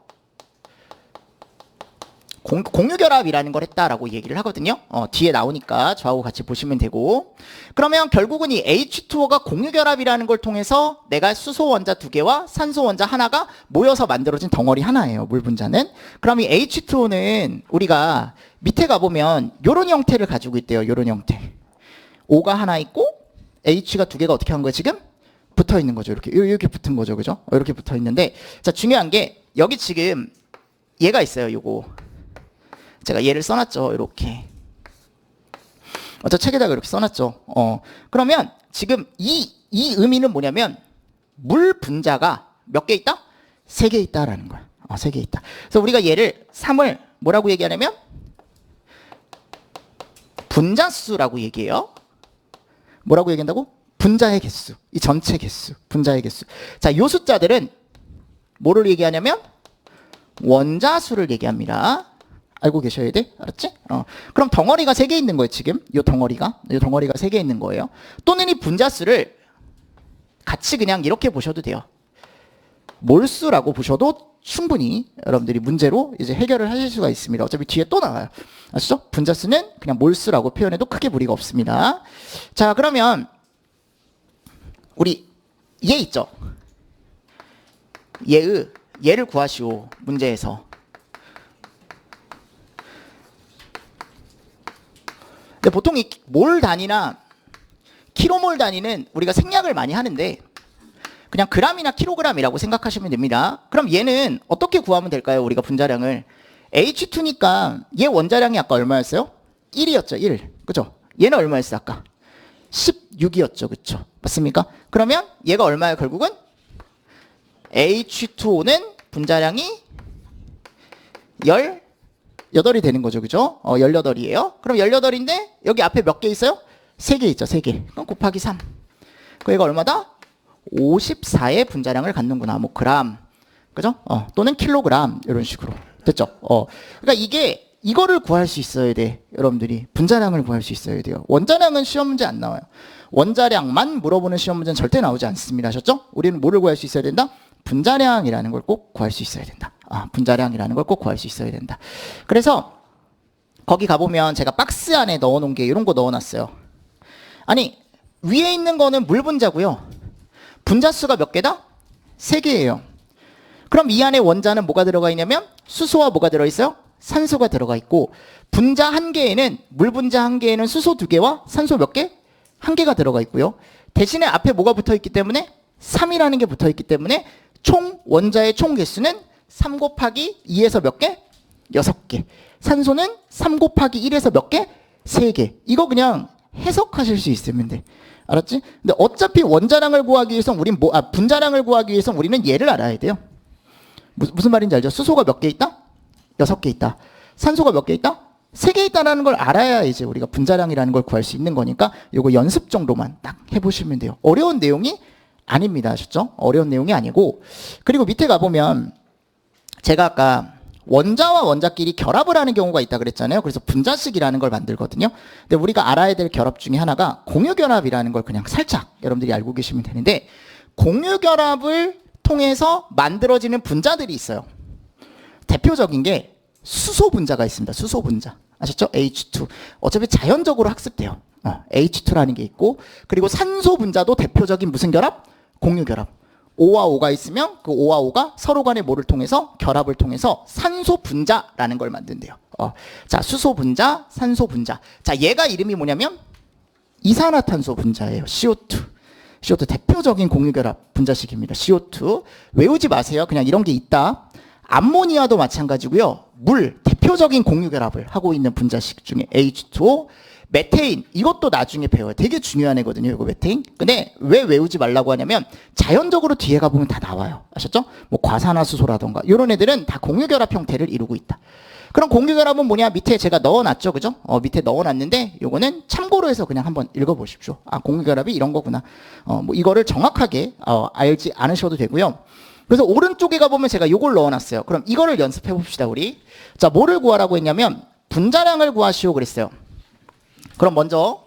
공유결합이라는 걸 했다라고 얘기를 하거든요. 뒤에 나오니까 저하고 같이 보시면 되고, 그러면 결국은 이 H2O가 공유결합이라는 걸 통해서 내가 수소 원자 2개와 산소 원자 하나가 모여서 만들어진 덩어리 하나예요. 물분자는. 그럼 이 H2O는 우리가 밑에 가보면 요런 형태를 가지고 있대요. 요런 형태. O가 하나 있고 H가 2개가 어떻게 한 거예요, 지금? 붙어 있는 거죠. 이렇게 붙은 거죠. 그죠? 이렇게 붙어 있는데, 자, 중요한 게 여기 지금 얘가 있어요. 요거. 제가 얘를 써놨죠. 이렇게. 저 책에다가 이렇게 써놨죠. 그러면 지금 이 의미는 뭐냐면 물 분자가 몇 개 있다? 3개 있다라는 거야. 3개 있다. 그래서 우리가 얘를 3을 뭐라고 얘기하냐면 분자수라고 얘기해요. 뭐라고 얘기한다고? 분자의 개수. 이 전체 개수. 분자의 개수. 자, 요 숫자들은 뭐를 얘기하냐면 원자수를 얘기합니다. 알고 계셔야 돼? 알았지? 그럼 덩어리가 3개 있는 거예요, 지금. 요 덩어리가 3개 있는 거예요. 또는 이 분자수를 같이 그냥 이렇게 보셔도 돼요. 몰수라고 보셔도 충분히 여러분들이 문제로 이제 해결을 하실 수가 있습니다. 어차피 뒤에 또 나와요. 아시죠? 분자수는 그냥 몰수라고 표현해도 크게 무리가 없습니다. 자, 그러면 우리 얘 있죠? 얘를 구하시오. 문제에서. 근데 보통 이 몰 단위나 킬로몰 단위는 우리가 생략을 많이 하는데, 그냥 그램이나 킬로그램이라고 생각하시면 됩니다. 그럼 얘는 어떻게 구하면 될까요? 우리가 분자량을 H2니까 얘 원자량이 아까 얼마였어요? 1이었죠. 1. 그죠? 얘는 얼마였어 아까? 16이었죠. 그쵸? 맞습니까? 그러면 얘가 얼마예요 결국은? H2O는 분자량이 18이 되는 거죠. 그죠? 18이에요. 그럼 18인데 여기 앞에 몇 개 있어요? 3개 있죠. 3개. 그럼 곱하기 3. 그 얘가 얼마다? 54의 분자량을 갖는구나. 뭐 그램. 그죠? 또는 킬로그램 이런 식으로. 됐죠? 그러니까 이거를 구할 수 있어야 돼. 여러분들이 분자량을 구할 수 있어야 돼요. 원자량은 시험 문제 안 나와요. 원자량만 물어보는 시험 문제는 절대 나오지 않습니다. 아셨죠? 우리는 뭐를 구할 수 있어야 된다? 분자량이라는 걸 꼭 구할 수 있어야 된다. 분자량이라는 걸 꼭 구할 수 있어야 된다. 그래서 거기 가보면 제가 박스 안에 넣어놓은 게 이런 거 넣어놨어요. 아니 위에 있는 거는 물 분자고요. 분자수가 몇 개다? 3개예요. 그럼 이 안에 원자는 뭐가 들어가 있냐면 수소와 뭐가 들어있어요? 산소가 들어가 있고 분자 한 개에는 물 분자 한 개에는 수소 2개와 산소 몇 개? 1개가 들어가 있고요. 대신에 앞에 뭐가 붙어 있기 때문에 3이라는 게 붙어 있기 때문에 총 원자의 총 개수는 3 곱하기 2에서 몇 개? 6개. 산소는 3 곱하기 1에서 몇 개? 3개. 이거 그냥 해석하실 수 있으면 돼. 알았지? 근데 어차피 원자량을 구하기 위해서 분자량을 구하기 위해서 우리는 얘를 알아야 돼요. 무슨 말인지 알죠? 수소가 몇 개 있다? 6개 있다. 산소가 몇 개 있다? 3개 있다라는 걸 알아야 이제 우리가 분자량이라는 걸 구할 수 있는 거니까 요거 연습 정도만 딱 해보시면 돼요. 어려운 내용이 아닙니다. 아셨죠? 어려운 내용이 아니고. 그리고 밑에 가보면 제가 아까 원자와 원자끼리 결합을 하는 경우가 있다 그랬잖아요. 그래서 분자식이라는 걸 만들거든요. 근데 우리가 알아야 될 결합 중에 하나가 공유결합이라는 걸 그냥 살짝 여러분들이 알고 계시면 되는데 공유결합을 통해서 만들어지는 분자들이 있어요. 대표적인 게 수소 분자가 있습니다. 수소 분자. 아셨죠? H2. 어차피 자연적으로 학습돼요. H2라는 게 있고 그리고 산소 분자도 대표적인 무슨 결합? 공유결합. O와 O가 있으면 그 O와 O가 서로 간의 뭐를 통해서 결합을 통해서 산소 분자라는 걸 만든대요. 자, 수소 분자, 산소 분자. 자, 얘가 이름이 뭐냐면 이산화탄소 분자예요. CO2. CO2 대표적인 공유결합 분자식입니다. CO2. 외우지 마세요. 그냥 이런 게 있다. 암모니아도 마찬가지고요. 물, 대표적인 공유결합을 하고 있는 분자식 중에 H2O, 메테인, 이것도 나중에 배워요. 되게 중요한 애거든요, 이거 메테인. 근데 왜 외우지 말라고 하냐면 자연적으로 뒤에 가보면 다 나와요. 아셨죠? 뭐 과산화수소라던가 이런 애들은 다 공유결합 형태를 이루고 있다. 그럼 공유결합은 뭐냐? 밑에 제가 넣어놨죠, 그죠? 밑에 넣어놨는데 요거는 참고로 해서 그냥 한번 읽어보십시오. 공유결합이 이런 거구나. 뭐 이거를 정확하게 알지 않으셔도 되고요. 그래서 오른쪽에 가보면 제가 요걸 넣어놨어요. 그럼 이거를 연습해 봅시다, 우리. 자, 뭐를 구하라고 했냐면 분자량을 구하시오 그랬어요. 그럼 먼저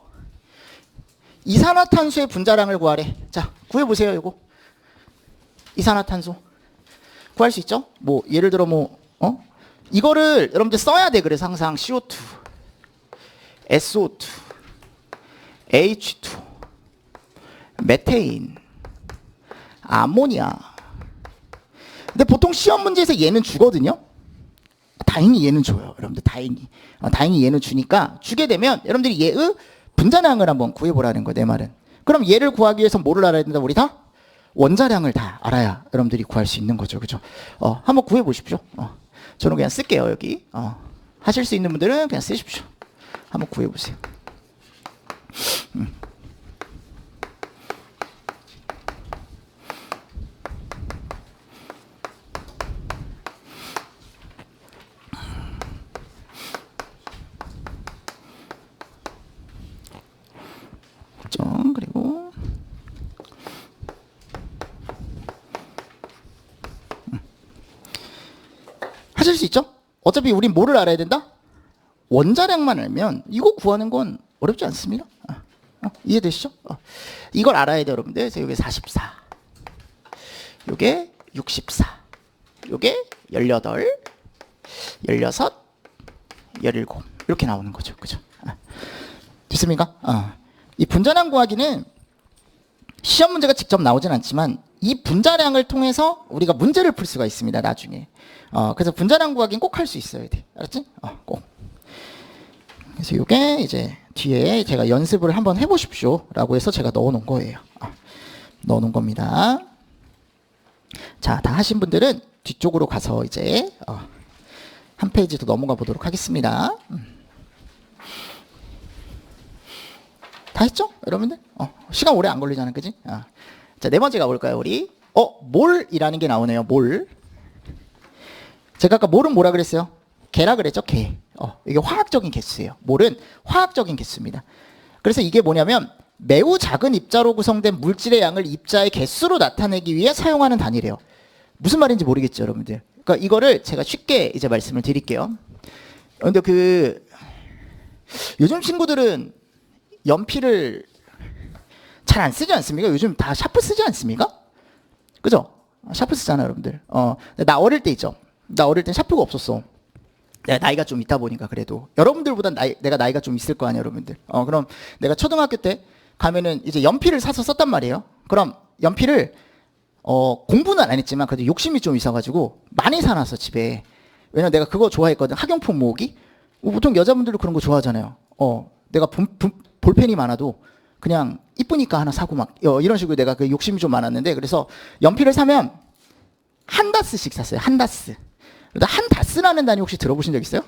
이산화탄소의 분자량을 구하래. 자, 구해보세요, 이거. 이산화탄소. 구할 수 있죠? 뭐 예를 들어 이거를 여러분들 써야 돼. 그래서 항상 CO2, SO2, H2, 메테인, 암모니아. 근데 보통 시험 문제에서 얘는 주거든요. 다행히 얘는 줘요. 여러분들 다행히 얘는 주니까 주게 되면 여러분들이 얘의 분자량을 한번 구해보라는 거예요. 내 말은. 그럼 얘를 구하기 위해서 뭐를 알아야 된다? 우리 다? 원자량을 다 알아야 여러분들이 구할 수 있는 거죠. 그죠? 한번 구해보십시오. 저는 그냥 쓸게요. 여기. 하실 수 있는 분들은 그냥 쓰십시오. 한번 구해보세요. 그리고 하실 수 있죠? 어차피 우린 뭐를 알아야 된다? 원자량만 알면 이거 구하는 건 어렵지 않습니다. 이해되시죠? 이걸 알아야 돼요, 여러분들. 그래서 이게 44, 요게 64, 요게 18, 16, 17 이렇게 나오는 거죠. 그죠? 됐습니까? 이 분자량 구하기는 시험 문제가 직접 나오진 않지만 이 분자량을 통해서 우리가 문제를 풀 수가 있습니다. 나중에. 그래서 분자량 구하기는 꼭 할 수 있어야 돼. 알았지? 꼭. 그래서 이게 이제 뒤에 제가 연습을 한번 해보십시오 라고 해서 제가 넣어놓은 거예요. 넣어놓은 겁니다. 자, 다 하신 분들은 뒤쪽으로 가서 이제 한 페이지 더 넘어가 보도록 하겠습니다. 다 했죠? 여러분들? 시간 오래 안 걸리잖아, 그지? 자, 네 번째 가볼까요, 우리? 몰이라는 게 나오네요, 몰. 제가 아까 몰은 뭐라 그랬어요? 개라 그랬죠, 개. 이게 화학적인 개수예요. 몰은 화학적인 개수입니다. 그래서 이게 뭐냐면 매우 작은 입자로 구성된 물질의 양을 입자의 개수로 나타내기 위해 사용하는 단위래요. 무슨 말인지 모르겠죠, 여러분들? 그러니까 이거를 제가 쉽게 이제 말씀을 드릴게요. 근데 요즘 친구들은 연필을 잘 안 쓰지 않습니까? 요즘 다 샤프 쓰지 않습니까? 그죠? 샤프 쓰잖아요, 여러분들. 나 어릴 때 있죠. 나 어릴 땐 샤프가 없었어. 내가 나이가 좀 있다 보니까 그래도 여러분들보다 내가 나이가 좀 있을 거 아니에요, 여러분들. 그럼 내가 초등학교 때 가면은 이제 연필을 사서 썼단 말이에요. 그럼 연필을 공부는 안 했지만 그래도 욕심이 좀 있어가지고 많이 사놨어, 집에. 왜냐면 내가 그거 좋아했거든. 학용품 모으기. 보통 여자분들도 그런 거 좋아하잖아요. 내가 볼펜이 많아도 그냥 이쁘니까 하나 사고 막 이런 식으로 내가 그 욕심이 좀 많았는데, 그래서 연필을 사면 한 다스씩 샀어요. 한 다스. 한 다스라는 단위 혹시 들어보신 적 있어요?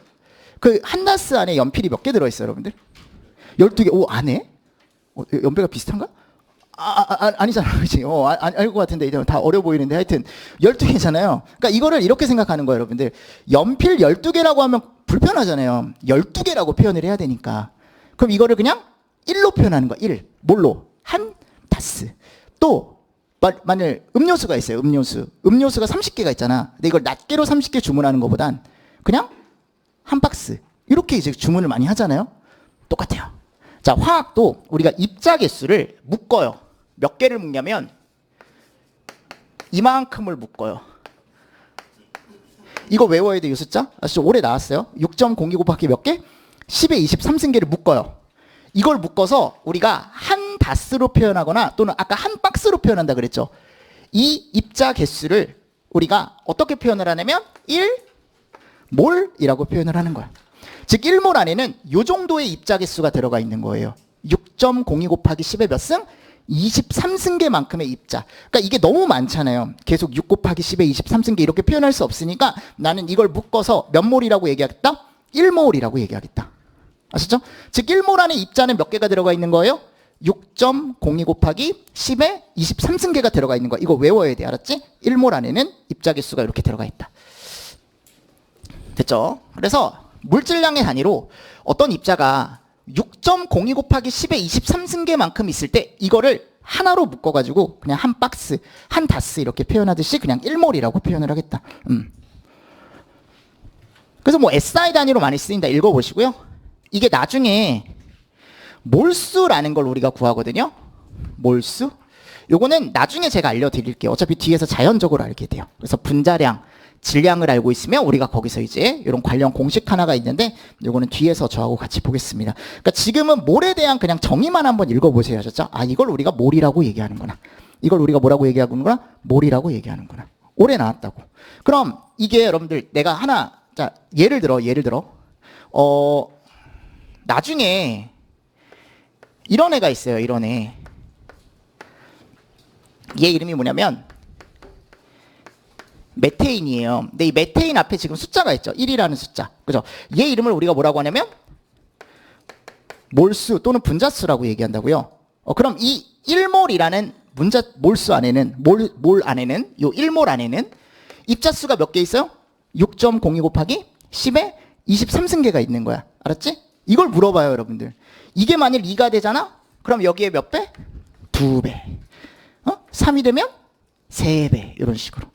그 한 다스 안에 연필이 몇 개 들어있어요, 여러분들? 12개. 오, 안에? 연배가 비슷한가? 아니잖아, 그치? 알 것 같은데, 이제 다 어려 보이는데, 하여튼, 12개잖아요. 그러니까 이거를 이렇게 생각하는 거예요, 여러분들. 연필 12개라고 하면 불편하잖아요. 12개라고 표현을 해야 되니까. 그럼 이거를 그냥 1로 표현하는 거야, 1. 뭘로? 한 다스. 또, 만일 음료수가 있어요, 음료수. 음료수가 30개가 있잖아. 근데 이걸 낱개로 30개 주문하는 것보단 그냥 한 박스. 이렇게 이제 주문을 많이 하잖아요. 똑같아요. 자, 화학도 우리가 입자 개수를 묶어요. 몇 개를 묶냐면 이만큼을 묶어요. 이거 외워야 돼, 이 숫자. 진짜 올해 나왔어요. 6.02 곱하기 몇 개? 10의 23승계를 묶어요. 이걸 묶어서 우리가 한 다스로 표현하거나 또는 아까 한 박스로 표현한다 그랬죠. 이 입자 개수를 우리가 어떻게 표현을 하냐면 1몰이라고 표현을 하는 거야. 즉 1몰 안에는 이 정도의 입자 개수가 들어가 있는 거예요. 6.02 곱하기 10의 몇 승? 23승계만큼의 입자. 그러니까 이게 너무 많잖아요. 계속 6 곱하기 10의 23승계 이렇게 표현할 수 없으니까 나는 이걸 묶어서 몇 몰이라고 얘기하겠다? 1몰이라고 얘기하겠다. 아시죠? 즉 1몰 안에 입자는 몇 개가 들어가 있는 거예요? 6.02 곱하기 10의 23승계가 들어가 있는 거야. 이거 외워야 돼, 알았지? 1몰 안에는 입자 개수가 이렇게 들어가 있다. 됐죠? 그래서 물질량의 단위로 어떤 입자가 6.02 곱하기 10의 23승계만큼 있을 때 이거를 하나로 묶어가지고 그냥 한 박스, 한 다스 이렇게 표현하듯이 그냥 1몰이라고 표현을 하겠다. 그래서 뭐 SI 단위로 많이 쓰인다. 읽어보시고요. 이게 나중에 몰수라는 걸 우리가 구하거든요. 몰수. 요거는 나중에 제가 알려드릴게요. 어차피 뒤에서 자연적으로 알게 돼요. 그래서 분자량, 질량을 알고 있으면 우리가 거기서 이제 이런 관련 공식 하나가 있는데 요거는 뒤에서 저하고 같이 보겠습니다. 그러니까 지금은 몰에 대한 그냥 정의만 한번 읽어보세요. 하셨죠? 이걸 우리가 몰이라고 얘기하는구나. 이걸 우리가 뭐라고 얘기하는구나? 몰이라고 얘기하는구나. 올해 나왔다고. 그럼 이게 여러분들 내가 하나, 자, 예를 들어 나중에 이런 애가 있어요. 이런 애. 얘 이름이 뭐냐면 메테인이에요. 근데 이 메테인 앞에 지금 숫자가 있죠. 1이라는 숫자. 그죠? 얘 이름을 우리가 뭐라고 하냐면 몰수 또는 분자수라고 얘기한다고요. 그럼 이 1몰이라는 몰수 안에는 몰 안에는 요 1몰 안에는 입자수가 몇 개 있어요? 6.02 곱하기 10의 23승계가 있는 거야. 알았지? 이걸 물어봐요, 여러분들. 이게 만일 2가 되잖아? 그럼 여기에 몇 배? 2배. 3이 되면 3배. 이런 식으로.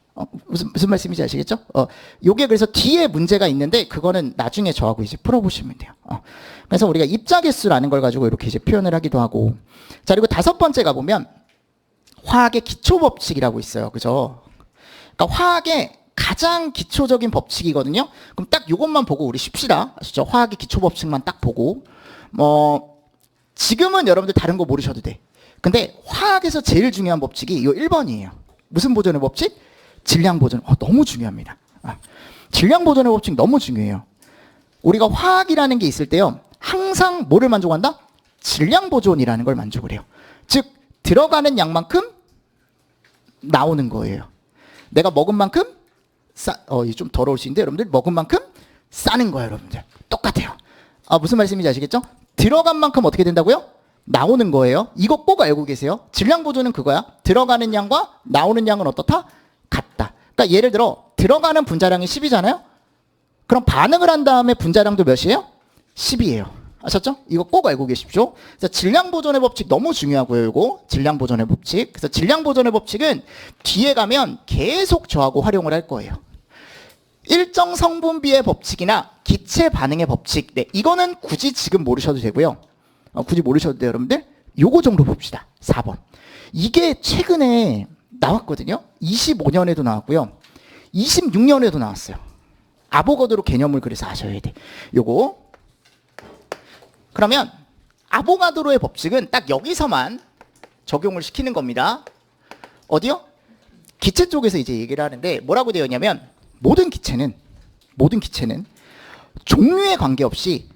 무슨 말씀인지 아시겠죠? 요게 그래서 뒤에 문제가 있는데 그거는 나중에 저하고 이제 풀어보시면 돼요. 그래서 우리가 입자 개수라는 걸 가지고 이렇게 이제 표현을 하기도 하고. 자, 그리고 5번째 가보면 화학의 기초 법칙이라고 있어요. 그죠? 그러니까 화학의 가장 기초적인 법칙이거든요. 그럼 딱 이것만 보고 우리 쉽시다. 아시죠? 화학의 기초 법칙만 딱 보고. 지금은 여러분들 다른 거 모르셔도 돼. 근데 화학에서 제일 중요한 법칙이 이 1번이에요. 무슨 보존의 법칙? 질량 보존. 너무 중요합니다. 질량 보존의 법칙 너무 중요해요. 우리가 화학이라는 게 있을 때요. 항상 뭐를 만족한다? 질량 보존이라는 걸 만족을 해요. 즉 들어가는 양만큼 나오는 거예요. 내가 먹은 만큼 이게 좀 더러울 수 있는데 여러분들 먹은 만큼 싸는 거예요, 여러분들. 똑같아요. 무슨 말씀인지 아시겠죠? 들어간 만큼 어떻게 된다고요? 나오는 거예요. 이거 꼭 알고 계세요. 질량 보조는 그거야. 들어가는 양과 나오는 양은 어떻다? 같다. 그러니까 예를 들어 들어가는 분자량이 10이잖아요. 그럼 반응을 한 다음에 분자량도 몇이에요? 10이에요. 아셨죠? 이거 꼭 알고 계십시오. 그래서 질량 보존의 법칙 너무 중요하고요. 이거 질량 보존의 법칙. 그래서 질량 보존의 법칙은 뒤에 가면 계속 저하고 활용을 할 거예요. 일정 성분비의 법칙이나 기체 반응의 법칙. 네, 이거는 굳이 지금 모르셔도 되고요. 굳이 모르셔도 돼요, 여러분들. 요거 정도 봅시다. 4번. 이게 최근에 나왔거든요. 25년에도 나왔고요. 26년에도 나왔어요. 아보가드로 개념을 그래서 아셔야 돼. 요거. 그러면 아보가드로의 법칙은 딱 여기서만 적용을 시키는 겁니다. 어디요? 기체 쪽에서 이제 얘기를 하는데 뭐라고 되어 있냐면 모든 기체는 종류에 관계없이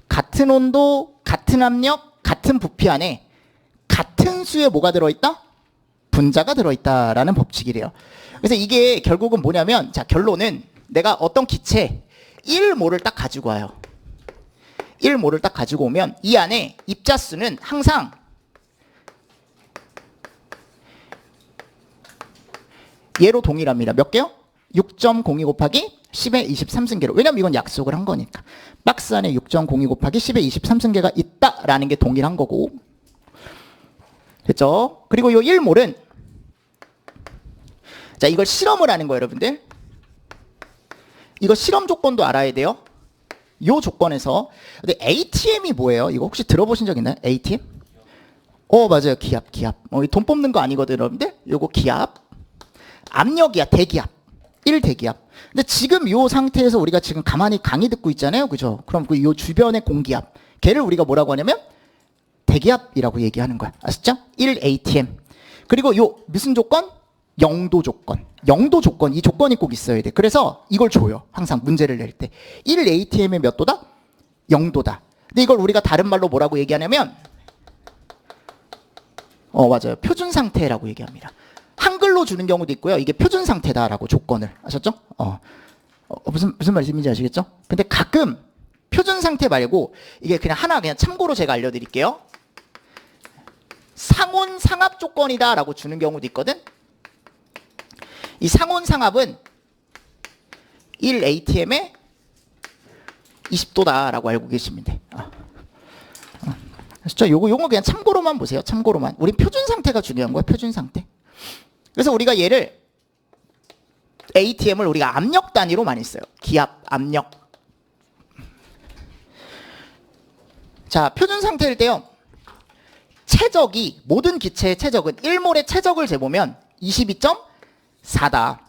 같은 온도, 같은 압력, 같은 부피 안에 같은 수의 뭐가 들어있다? 분자가 들어있다라는 법칙이래요. 그래서 이게 결국은 뭐냐면 자 결론은 내가 어떤 기체 1몰을 딱 가지고 와요. 1몰을 딱 가지고 오면 이 안에 입자수는 항상 얘로 동일합니다. 몇 개요? 6.02 곱하기 10의 23승계로. 왜냐면 이건 약속을 한 거니까. 박스 안에 6.02 곱하기 10의 23승계가 있다라는 게 동일한 거고. 됐죠? 그리고 이 1몰은 자 이걸 실험을 하는 거예요, 여러분들. 이거 실험 조건도 알아야 돼요. 요 조건에서. 근데 ATM이 뭐예요? 이거 혹시 들어보신 적 있나요? ATM? 맞아요. 기압. 돈 뽑는 거 아니거든요, 여러분들. 요거 기압. 압력이야, 대기압. 1대기압. 근데 지금 요 상태에서 우리가 지금 가만히 강의 듣고 있잖아요. 그죠? 그럼 그 요 주변의 공기압. 걔를 우리가 뭐라고 하냐면 대기압이라고 얘기하는 거야. 아시죠? 1ATM. 그리고 요 무슨 조건? 영도 조건. 영도 조건. 이 조건이 꼭 있어야 돼. 그래서 이걸 줘요. 항상 문제를 낼 때. 1ATM의 몇 도다? 0도다. 근데 이걸 우리가 다른 말로 뭐라고 얘기하냐면 맞아요. 표준 상태라고 얘기합니다. 한글로 주는 경우도 있고요. 이게 표준 상태다라고 조건을. 아셨죠? 무슨 말씀인지 아시겠죠? 근데 가끔 표준 상태 말고 이게 그냥 참고로 제가 알려드릴게요. 상온 상압 조건이다라고 주는 경우도 있거든. 이 상온 상압은 1ATM에 20도다라고 알고 계시면 돼. 아시죠? 요거 그냥 참고로만 보세요. 참고로만. 우린 표준 상태가 중요한 거야. 표준 상태. 그래서 우리가 얘를 ATM을 우리가 압력 단위로 많이 써요. 기압, 압력. 자, 표준 상태일 때요. 최적이 모든 기체의 최적은 1몰의 최적을 재보면 22.4다.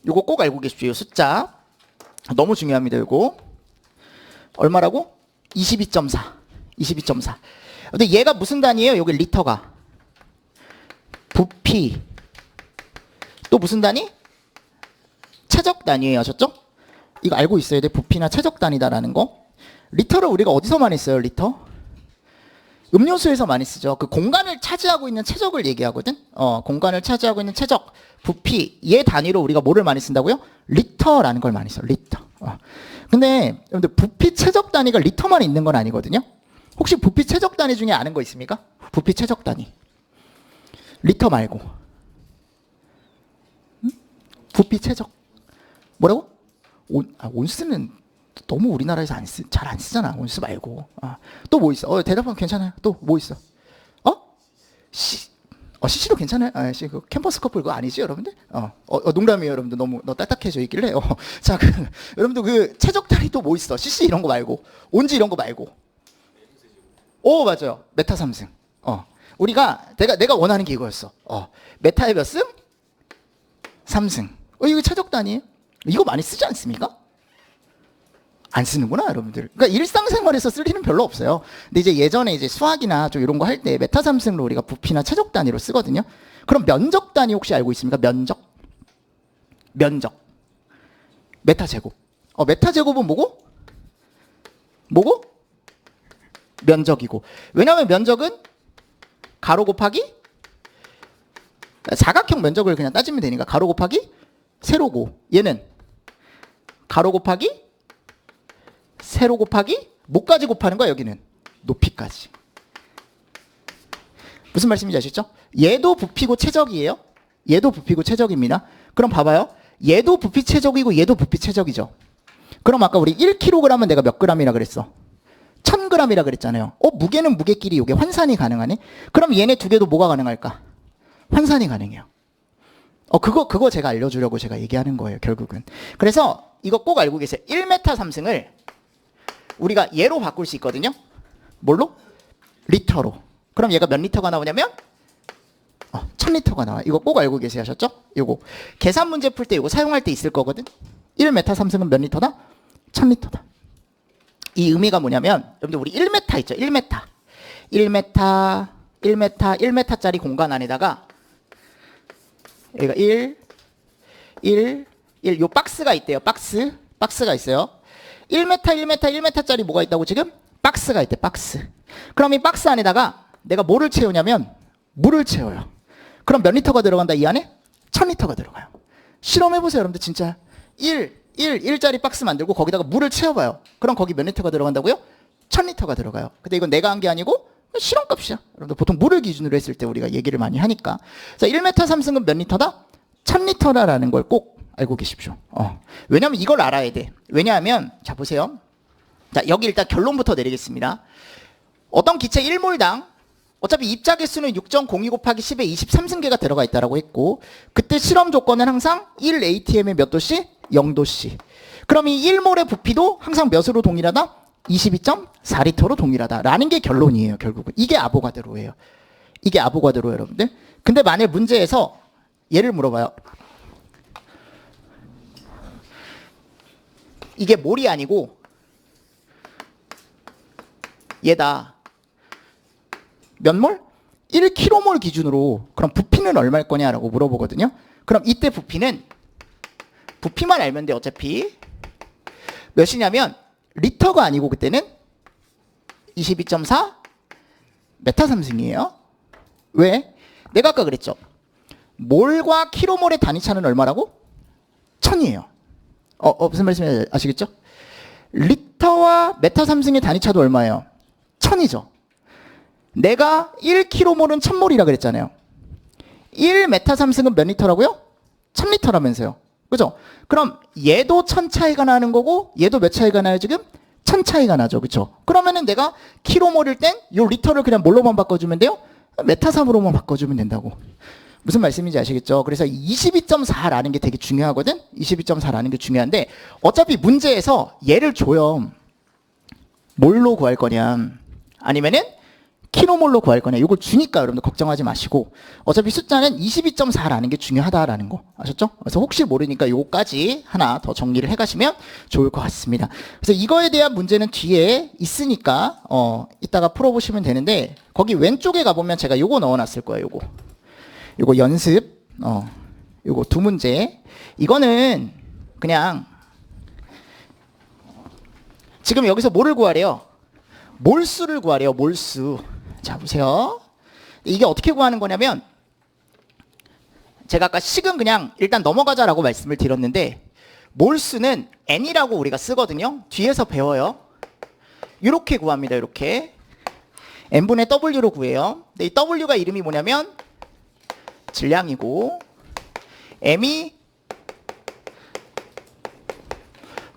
요거 꼭 알고 계십시오. 숫자. 너무 중요합니다. 요거. 얼마라고? 22.4. 22.4. 근데 얘가 무슨 단위예요? 여기 리터가. 부피. 또 무슨 단위? 최적 단위예요. 아셨죠? 이거 알고 있어야 돼. 부피나 최적 단위다라는 거. 리터를 우리가 어디서 많이 써요? 리터? 음료수에서 많이 쓰죠. 그 공간을 차지하고 있는 최적을 얘기하거든. 공간을 차지하고 있는 최적, 부피, 얘 단위로 우리가 뭐를 많이 쓴다고요? 리터라는 걸 많이 써요. 리터. 근데 여러분들 부피 최적 단위가 리터만 있는 건 아니거든요. 혹시 부피 최적 단위 중에 아는 거 있습니까? 부피 최적 단위. 리터 말고. 부피 최적. 뭐라고? 온스는 너무 우리나라에서 잘 안 쓰잖아. 온스 말고. 또 뭐 있어? 대답하면 괜찮아요. 또 뭐 있어? CC도 괜찮아요. 그 캠퍼스 커플 그거 아니지, 여러분들? 농담이에요, 여러분들. 너무 딱딱해져 있길래. 자, 여러분들 그 최적 단위 또 뭐 있어? CC 이런 거 말고, 온지 이런 거 말고. 맞아요. 메타 3승. 우리가 내가 원하는 게 이거였어. 메타의 몇 승? 3승. 이거 최적 단위예요? 이거 많이 쓰지 않습니까? 안 쓰는구나, 여러분들. 그러니까 일상생활에서 쓸 일은 별로 없어요. 근데 이제 예전에 이제 수학이나 좀 이런 거 할 때 메타 3승로 우리가 부피나 최적 단위로 쓰거든요. 그럼 면적 단위 혹시 알고 있습니까? 면적. 메타 제곱. 메타 제곱은 뭐고? 면적이고. 왜냐하면 면적은 가로 곱하기 사각형 면적을 그냥 따지면 되니까 가로 곱하기 세로고 얘는 가로 곱하기 세로 곱하기 뭐까지 곱하는 거야? 여기는 높이까지. 무슨 말씀인지 아시죠? 얘도 부피고 최적이에요. 얘도 부피고 최적입니다. 그럼 봐봐요. 얘도 부피 최적이고 얘도 부피 최적이죠. 그럼 아까 우리 1kg은 내가 몇 g이라 그랬어? 1000g이라 그랬잖아요. 무게는 무게끼리 이게 환산이 가능하네. 그럼 얘네 두 개도 뭐가 가능할까? 환산이 가능해요. 그거 제가 알려주려고 제가 얘기하는 거예요, 결국은. 그래서 이거 꼭 알고 계세요. 1m 3승을 우리가 얘로 바꿀 수 있거든요. 뭘로? 리터로. 그럼 얘가 몇 리터가 나오냐면 1000리터가 나와. 이거 꼭 알고 계세요, 하셨죠? 이거 계산 문제 풀 때 이거 사용할 때 있을 거거든. 1m 3승은 몇 리터다? 1000리터다. 이 의미가 뭐냐면 여러분들 우리 1m 있죠? 1m짜리 공간 안에다가 여기가 1 박스가 있대요. 박스가 있어요. 1m짜리 뭐가 있다고 지금? 박스가 있대. 박스. 그럼 이 박스 안에다가 내가 뭐를 채우냐면 물을 채워요. 그럼 몇 리터가 들어간다 이 안에? 1000리터가 들어가요. 실험해보세요, 여러분들. 진짜 1짜리 박스 만들고 거기다가 물을 채워봐요. 그럼 거기 몇 리터가 들어간다고요? 1000리터가 들어가요. 근데 이건 내가 한 게 아니고 실험값이야. 여러분들 보통 물을 기준으로 했을 때 우리가 얘기를 많이 하니까. 자, 1m 3승은 몇 리터다? 1000리터라는 걸 꼭 알고 계십시오. 왜냐면 이걸 알아야 돼. 왜냐하면 자 보세요. 자, 여기 일단 결론부터 내리겠습니다. 어떤 기체 1몰당 어차피 입자 개수는 6.02 곱하기 10의 23승계가 들어가 있다라고 했고, 그때 실험 조건은 항상 1atm의 몇 도씨? 0도씨. 그럼 이 1몰의 부피도 항상 몇으로 동일하다? 22.4리터로 동일하다라는 게 결론이에요, 결국은. 이게 아보가드로예요. 이게 아보가드로 여러분들. 근데 만약 문제에서 얘를 물어봐요. 이게 몰이 아니고 얘다. 몇 몰? 1km몰 기준으로 그럼 부피는 얼마일 거냐라고 물어보거든요. 그럼 이때 부피만 알면 돼. 어차피 몇이냐면 리터가 아니고 그때는 22.4 메타 3승이에요. 왜? 내가 아까 그랬죠. 몰과 킬로몰의 단위차는 얼마라고? 1000이에요. 무슨 말씀인지 아시겠죠? 리터와 메타 3승의 단위차도 얼마예요? 1000이죠. 내가 1km몰은 1000몰이라 그랬잖아요. 1메타 3승은 몇 리터라고요? 1000리터라면서요. 그죠? 그럼 얘도 1000 차이가 나는 거고 얘도 몇 차이가 나요 지금? 1000 차이가 나죠. 그죠? 그러면은 내가 킬로몰일 땐 요 리터를 그냥 뭘로만 바꿔주면 돼요? 메타 3으로만 바꿔주면 된다고. 무슨 말씀인지 아시겠죠? 그래서 22.4라는 게 되게 중요하거든? 22.4라는 게 중요한데 어차피 문제에서 얘를 줘요. 뭘로 구할 거냐 아니면은 킬로몰로 구할 거냐 이걸 주니까 여러분들 걱정하지 마시고 어차피 숫자는 22.4라는 게 중요하다라는 거 아셨죠? 그래서 혹시 모르니까 요거까지 하나 더 정리를 해가시면 좋을 것 같습니다. 그래서 이거에 대한 문제는 뒤에 있으니까 이따가 풀어보시면 되는데 거기 왼쪽에 가보면 제가 요거 넣어놨을 거예요. 요거 연습 요거 두 문제. 이거는 그냥 지금 여기서 뭐를 구하래요? 몰수를 구하래요. 몰수. 자 보세요. 이게 어떻게 구하는 거냐면 제가 아까 식은 그냥 일단 넘어가자라고 말씀을 드렸는데 몰수는 n이라고 우리가 쓰거든요. 뒤에서 배워요. 이렇게 구합니다. 이렇게 n분의 w로 구해요. 근데 이 w가 이름이 뭐냐면 질량이고 m이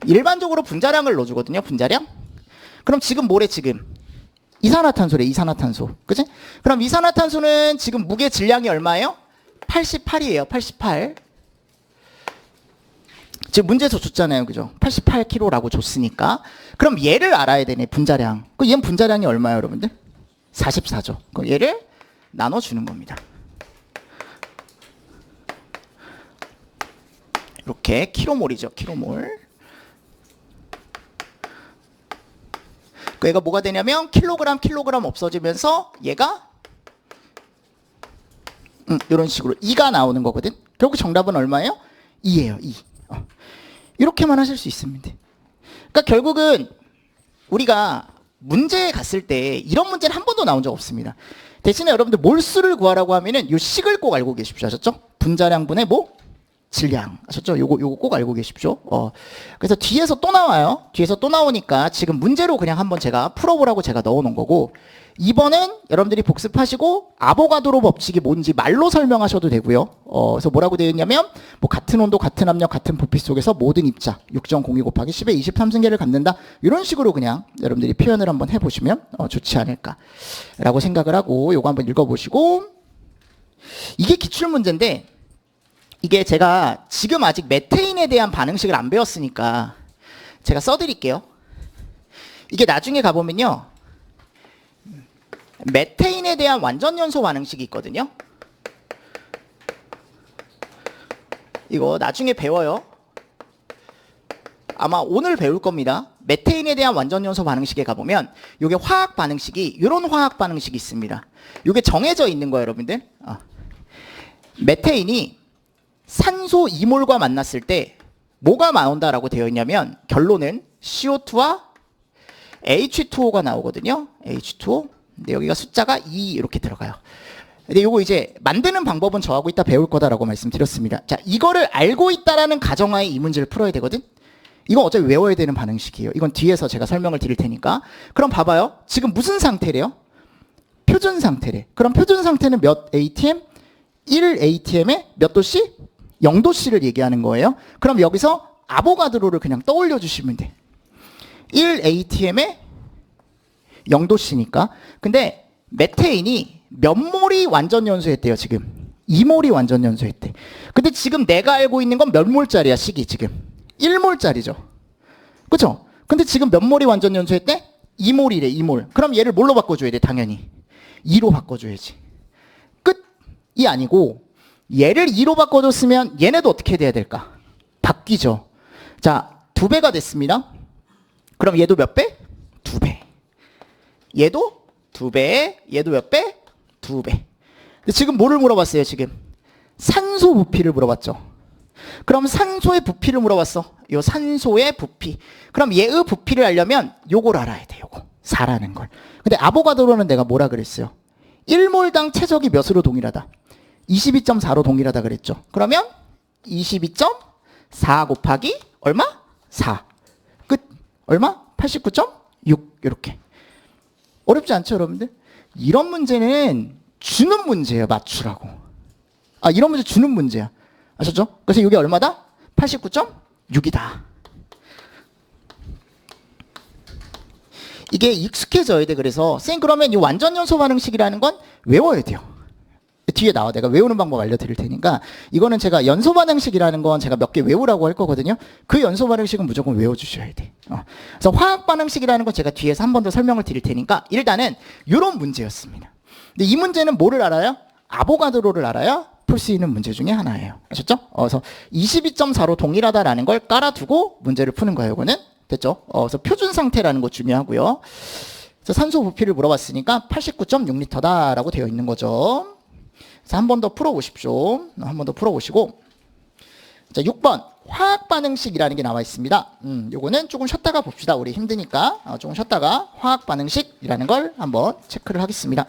일반적으로 분자량을 넣어주거든요. 분자량. 그럼 지금 뭐래 지금? 이산화탄소래. 이산화탄소. 그치? 그럼 이산화탄소는 지금 무게 질량이 얼마예요? 88이에요. 88. 지금 문제에서 줬잖아요. 그죠? 88kg라고 줬으니까. 그럼 얘를 알아야 되네. 분자량. 그럼 얘는 분자량이 얼마예요, 여러분들? 44죠. 그럼 얘를 나눠주는 겁니다. 이렇게 킬로몰이죠. 킬로몰. 그 얘가 뭐가 되냐면 킬로그램 없어지면서 얘가 이런 식으로 2가 나오는 거거든. 결국 정답은 얼마예요? 2예요. 2. 이렇게만 하실 수 있습니다. 그러니까 결국은 우리가 문제에 갔을 때 이런 문제는 한 번도 나온 적 없습니다. 대신에 여러분들 몰수를 구하라고 하면은 이 식을 꼭 알고 계십시오. 아셨죠? 분자량분의 뭐? 질량. 아셨죠? 요거 꼭 알고 계십시오. 그래서 뒤에서 또 나와요. 뒤에서 또 나오니까 지금 문제로 그냥 한번 제가 풀어보라고 제가 넣어놓은 거고, 이번엔 여러분들이 복습하시고 아보가드로 법칙이 뭔지 말로 설명하셔도 되고요. 그래서 뭐라고 되어 있냐면 뭐 같은 온도, 같은 압력, 같은 부피 속에서 모든 입자 6.02 곱하기 10의 23승계를 갖는다. 이런 식으로 그냥 여러분들이 표현을 한번 해보시면 좋지 않을까라고 생각을 하고, 요거 한번 읽어보시고, 이게 기출문제인데 이게 제가 지금 아직 메테인에 대한 반응식을 안 배웠으니까 제가 써드릴게요. 이게 나중에 가보면요, 메테인에 대한 완전연소 반응식이 있거든요. 이거 나중에 배워요. 아마 오늘 배울 겁니다. 메테인에 대한 완전연소 반응식에 가보면 이게 화학 반응식이, 이런 화학 반응식이 있습니다. 이게 정해져 있는 거예요, 여러분들. 메테인이 산소 2몰과 만났을 때 뭐가 나온다라고 되어 있냐면 결론은 CO2와 H2O가 나오거든요. H2O. 근데 여기가 숫자가 2 이렇게 들어가요. 근데 요거 이제 만드는 방법은 저하고 이따 배울 거다라고 말씀드렸습니다. 자, 이거를 알고 있다라는 가정하에 이 문제를 풀어야 되거든. 이건 어차피 외워야 되는 반응식이에요. 이건 뒤에서 제가 설명을 드릴 테니까. 그럼 봐봐요. 지금 무슨 상태래요? 표준 상태래. 그럼 표준 상태는 몇 ATM? 1 ATM에 몇 도씨? 0도씨를 얘기하는 거예요. 그럼 여기서 아보가드로를 그냥 떠올려 주시면 돼. 1 ATM에 0도씨니까. 근데 메테인이 몇 몰이 완전 연소했대요, 지금. 2몰이 완전 연소했대. 근데 지금 내가 알고 있는 건 몇 몰짜리야, 식이 지금. 1몰짜리죠. 그쵸? 근데 지금 몇 몰이 완전 연소했대? 2몰이래, 2몰. 그럼 얘를 뭘로 바꿔줘야 돼, 당연히? 2로 바꿔줘야지. 끝이 아니고, 얘를 2로 바꿔줬으면 얘네도 어떻게 돼야 될까? 바뀌죠. 자, 2배가 됐습니다. 그럼 얘도 몇 배? 2배. 얘도 2배. 얘도 몇 배? 2배. 근데 지금 뭐를 물어봤어요, 지금? 산소 부피를 물어봤죠. 그럼 산소의 부피를 물어봤어. 요 산소의 부피. 그럼 얘의 부피를 알려면 요걸 알아야 돼, 요거. 4라는 걸. 근데 아보가드로는 내가 뭐라 그랬어요? 1몰당 최적이 몇으로 동일하다? 22.4로 동일하다 그랬죠. 그러면 22.4 곱하기 얼마? 4. 끝. 얼마? 89.6. 이렇게. 어렵지 않죠, 여러분들? 이런 문제는 주는 문제예요, 맞추라고. 이런 문제 주는 문제야. 아셨죠? 그래서 이게 얼마다? 89.6이다. 이게 익숙해져야 돼. 그래서 쌤, 그러면 이 완전연소 반응식이라는 건 외워야 돼요. 뒤에 나와. 내가 외우는 방법 알려드릴 테니까. 이거는 제가 연소 반응식이라는 건 제가 몇 개 외우라고 할 거거든요. 그 연소 반응식은 무조건 외워주셔야 돼. 그래서 화학 반응식이라는 건 제가 뒤에서 한 번 더 설명을 드릴 테니까 일단은 이런 문제였습니다. 근데 이 문제는 뭐를 알아요? 아보가드로를 알아야 풀 수 있는 문제 중에 하나예요. 아셨죠? 그래서 22.4로 동일하다라는 걸 깔아두고 문제를 푸는 거예요. 이거는 됐죠? 그래서 표준 상태라는 거 중요하고요. 그래서 산소 부피를 물어봤으니까 89.6리터다라고 되어 있는 거죠. 그래서 한 번 더 풀어보십시오. 한 번 더 풀어보시고, 자, 6번 화학 반응식이라는 게 나와 있습니다. 요거는 조금 쉬었다가 봅시다. 우리 힘드니까 조금 쉬었다가 화학 반응식이라는 걸 한번 체크를 하겠습니다.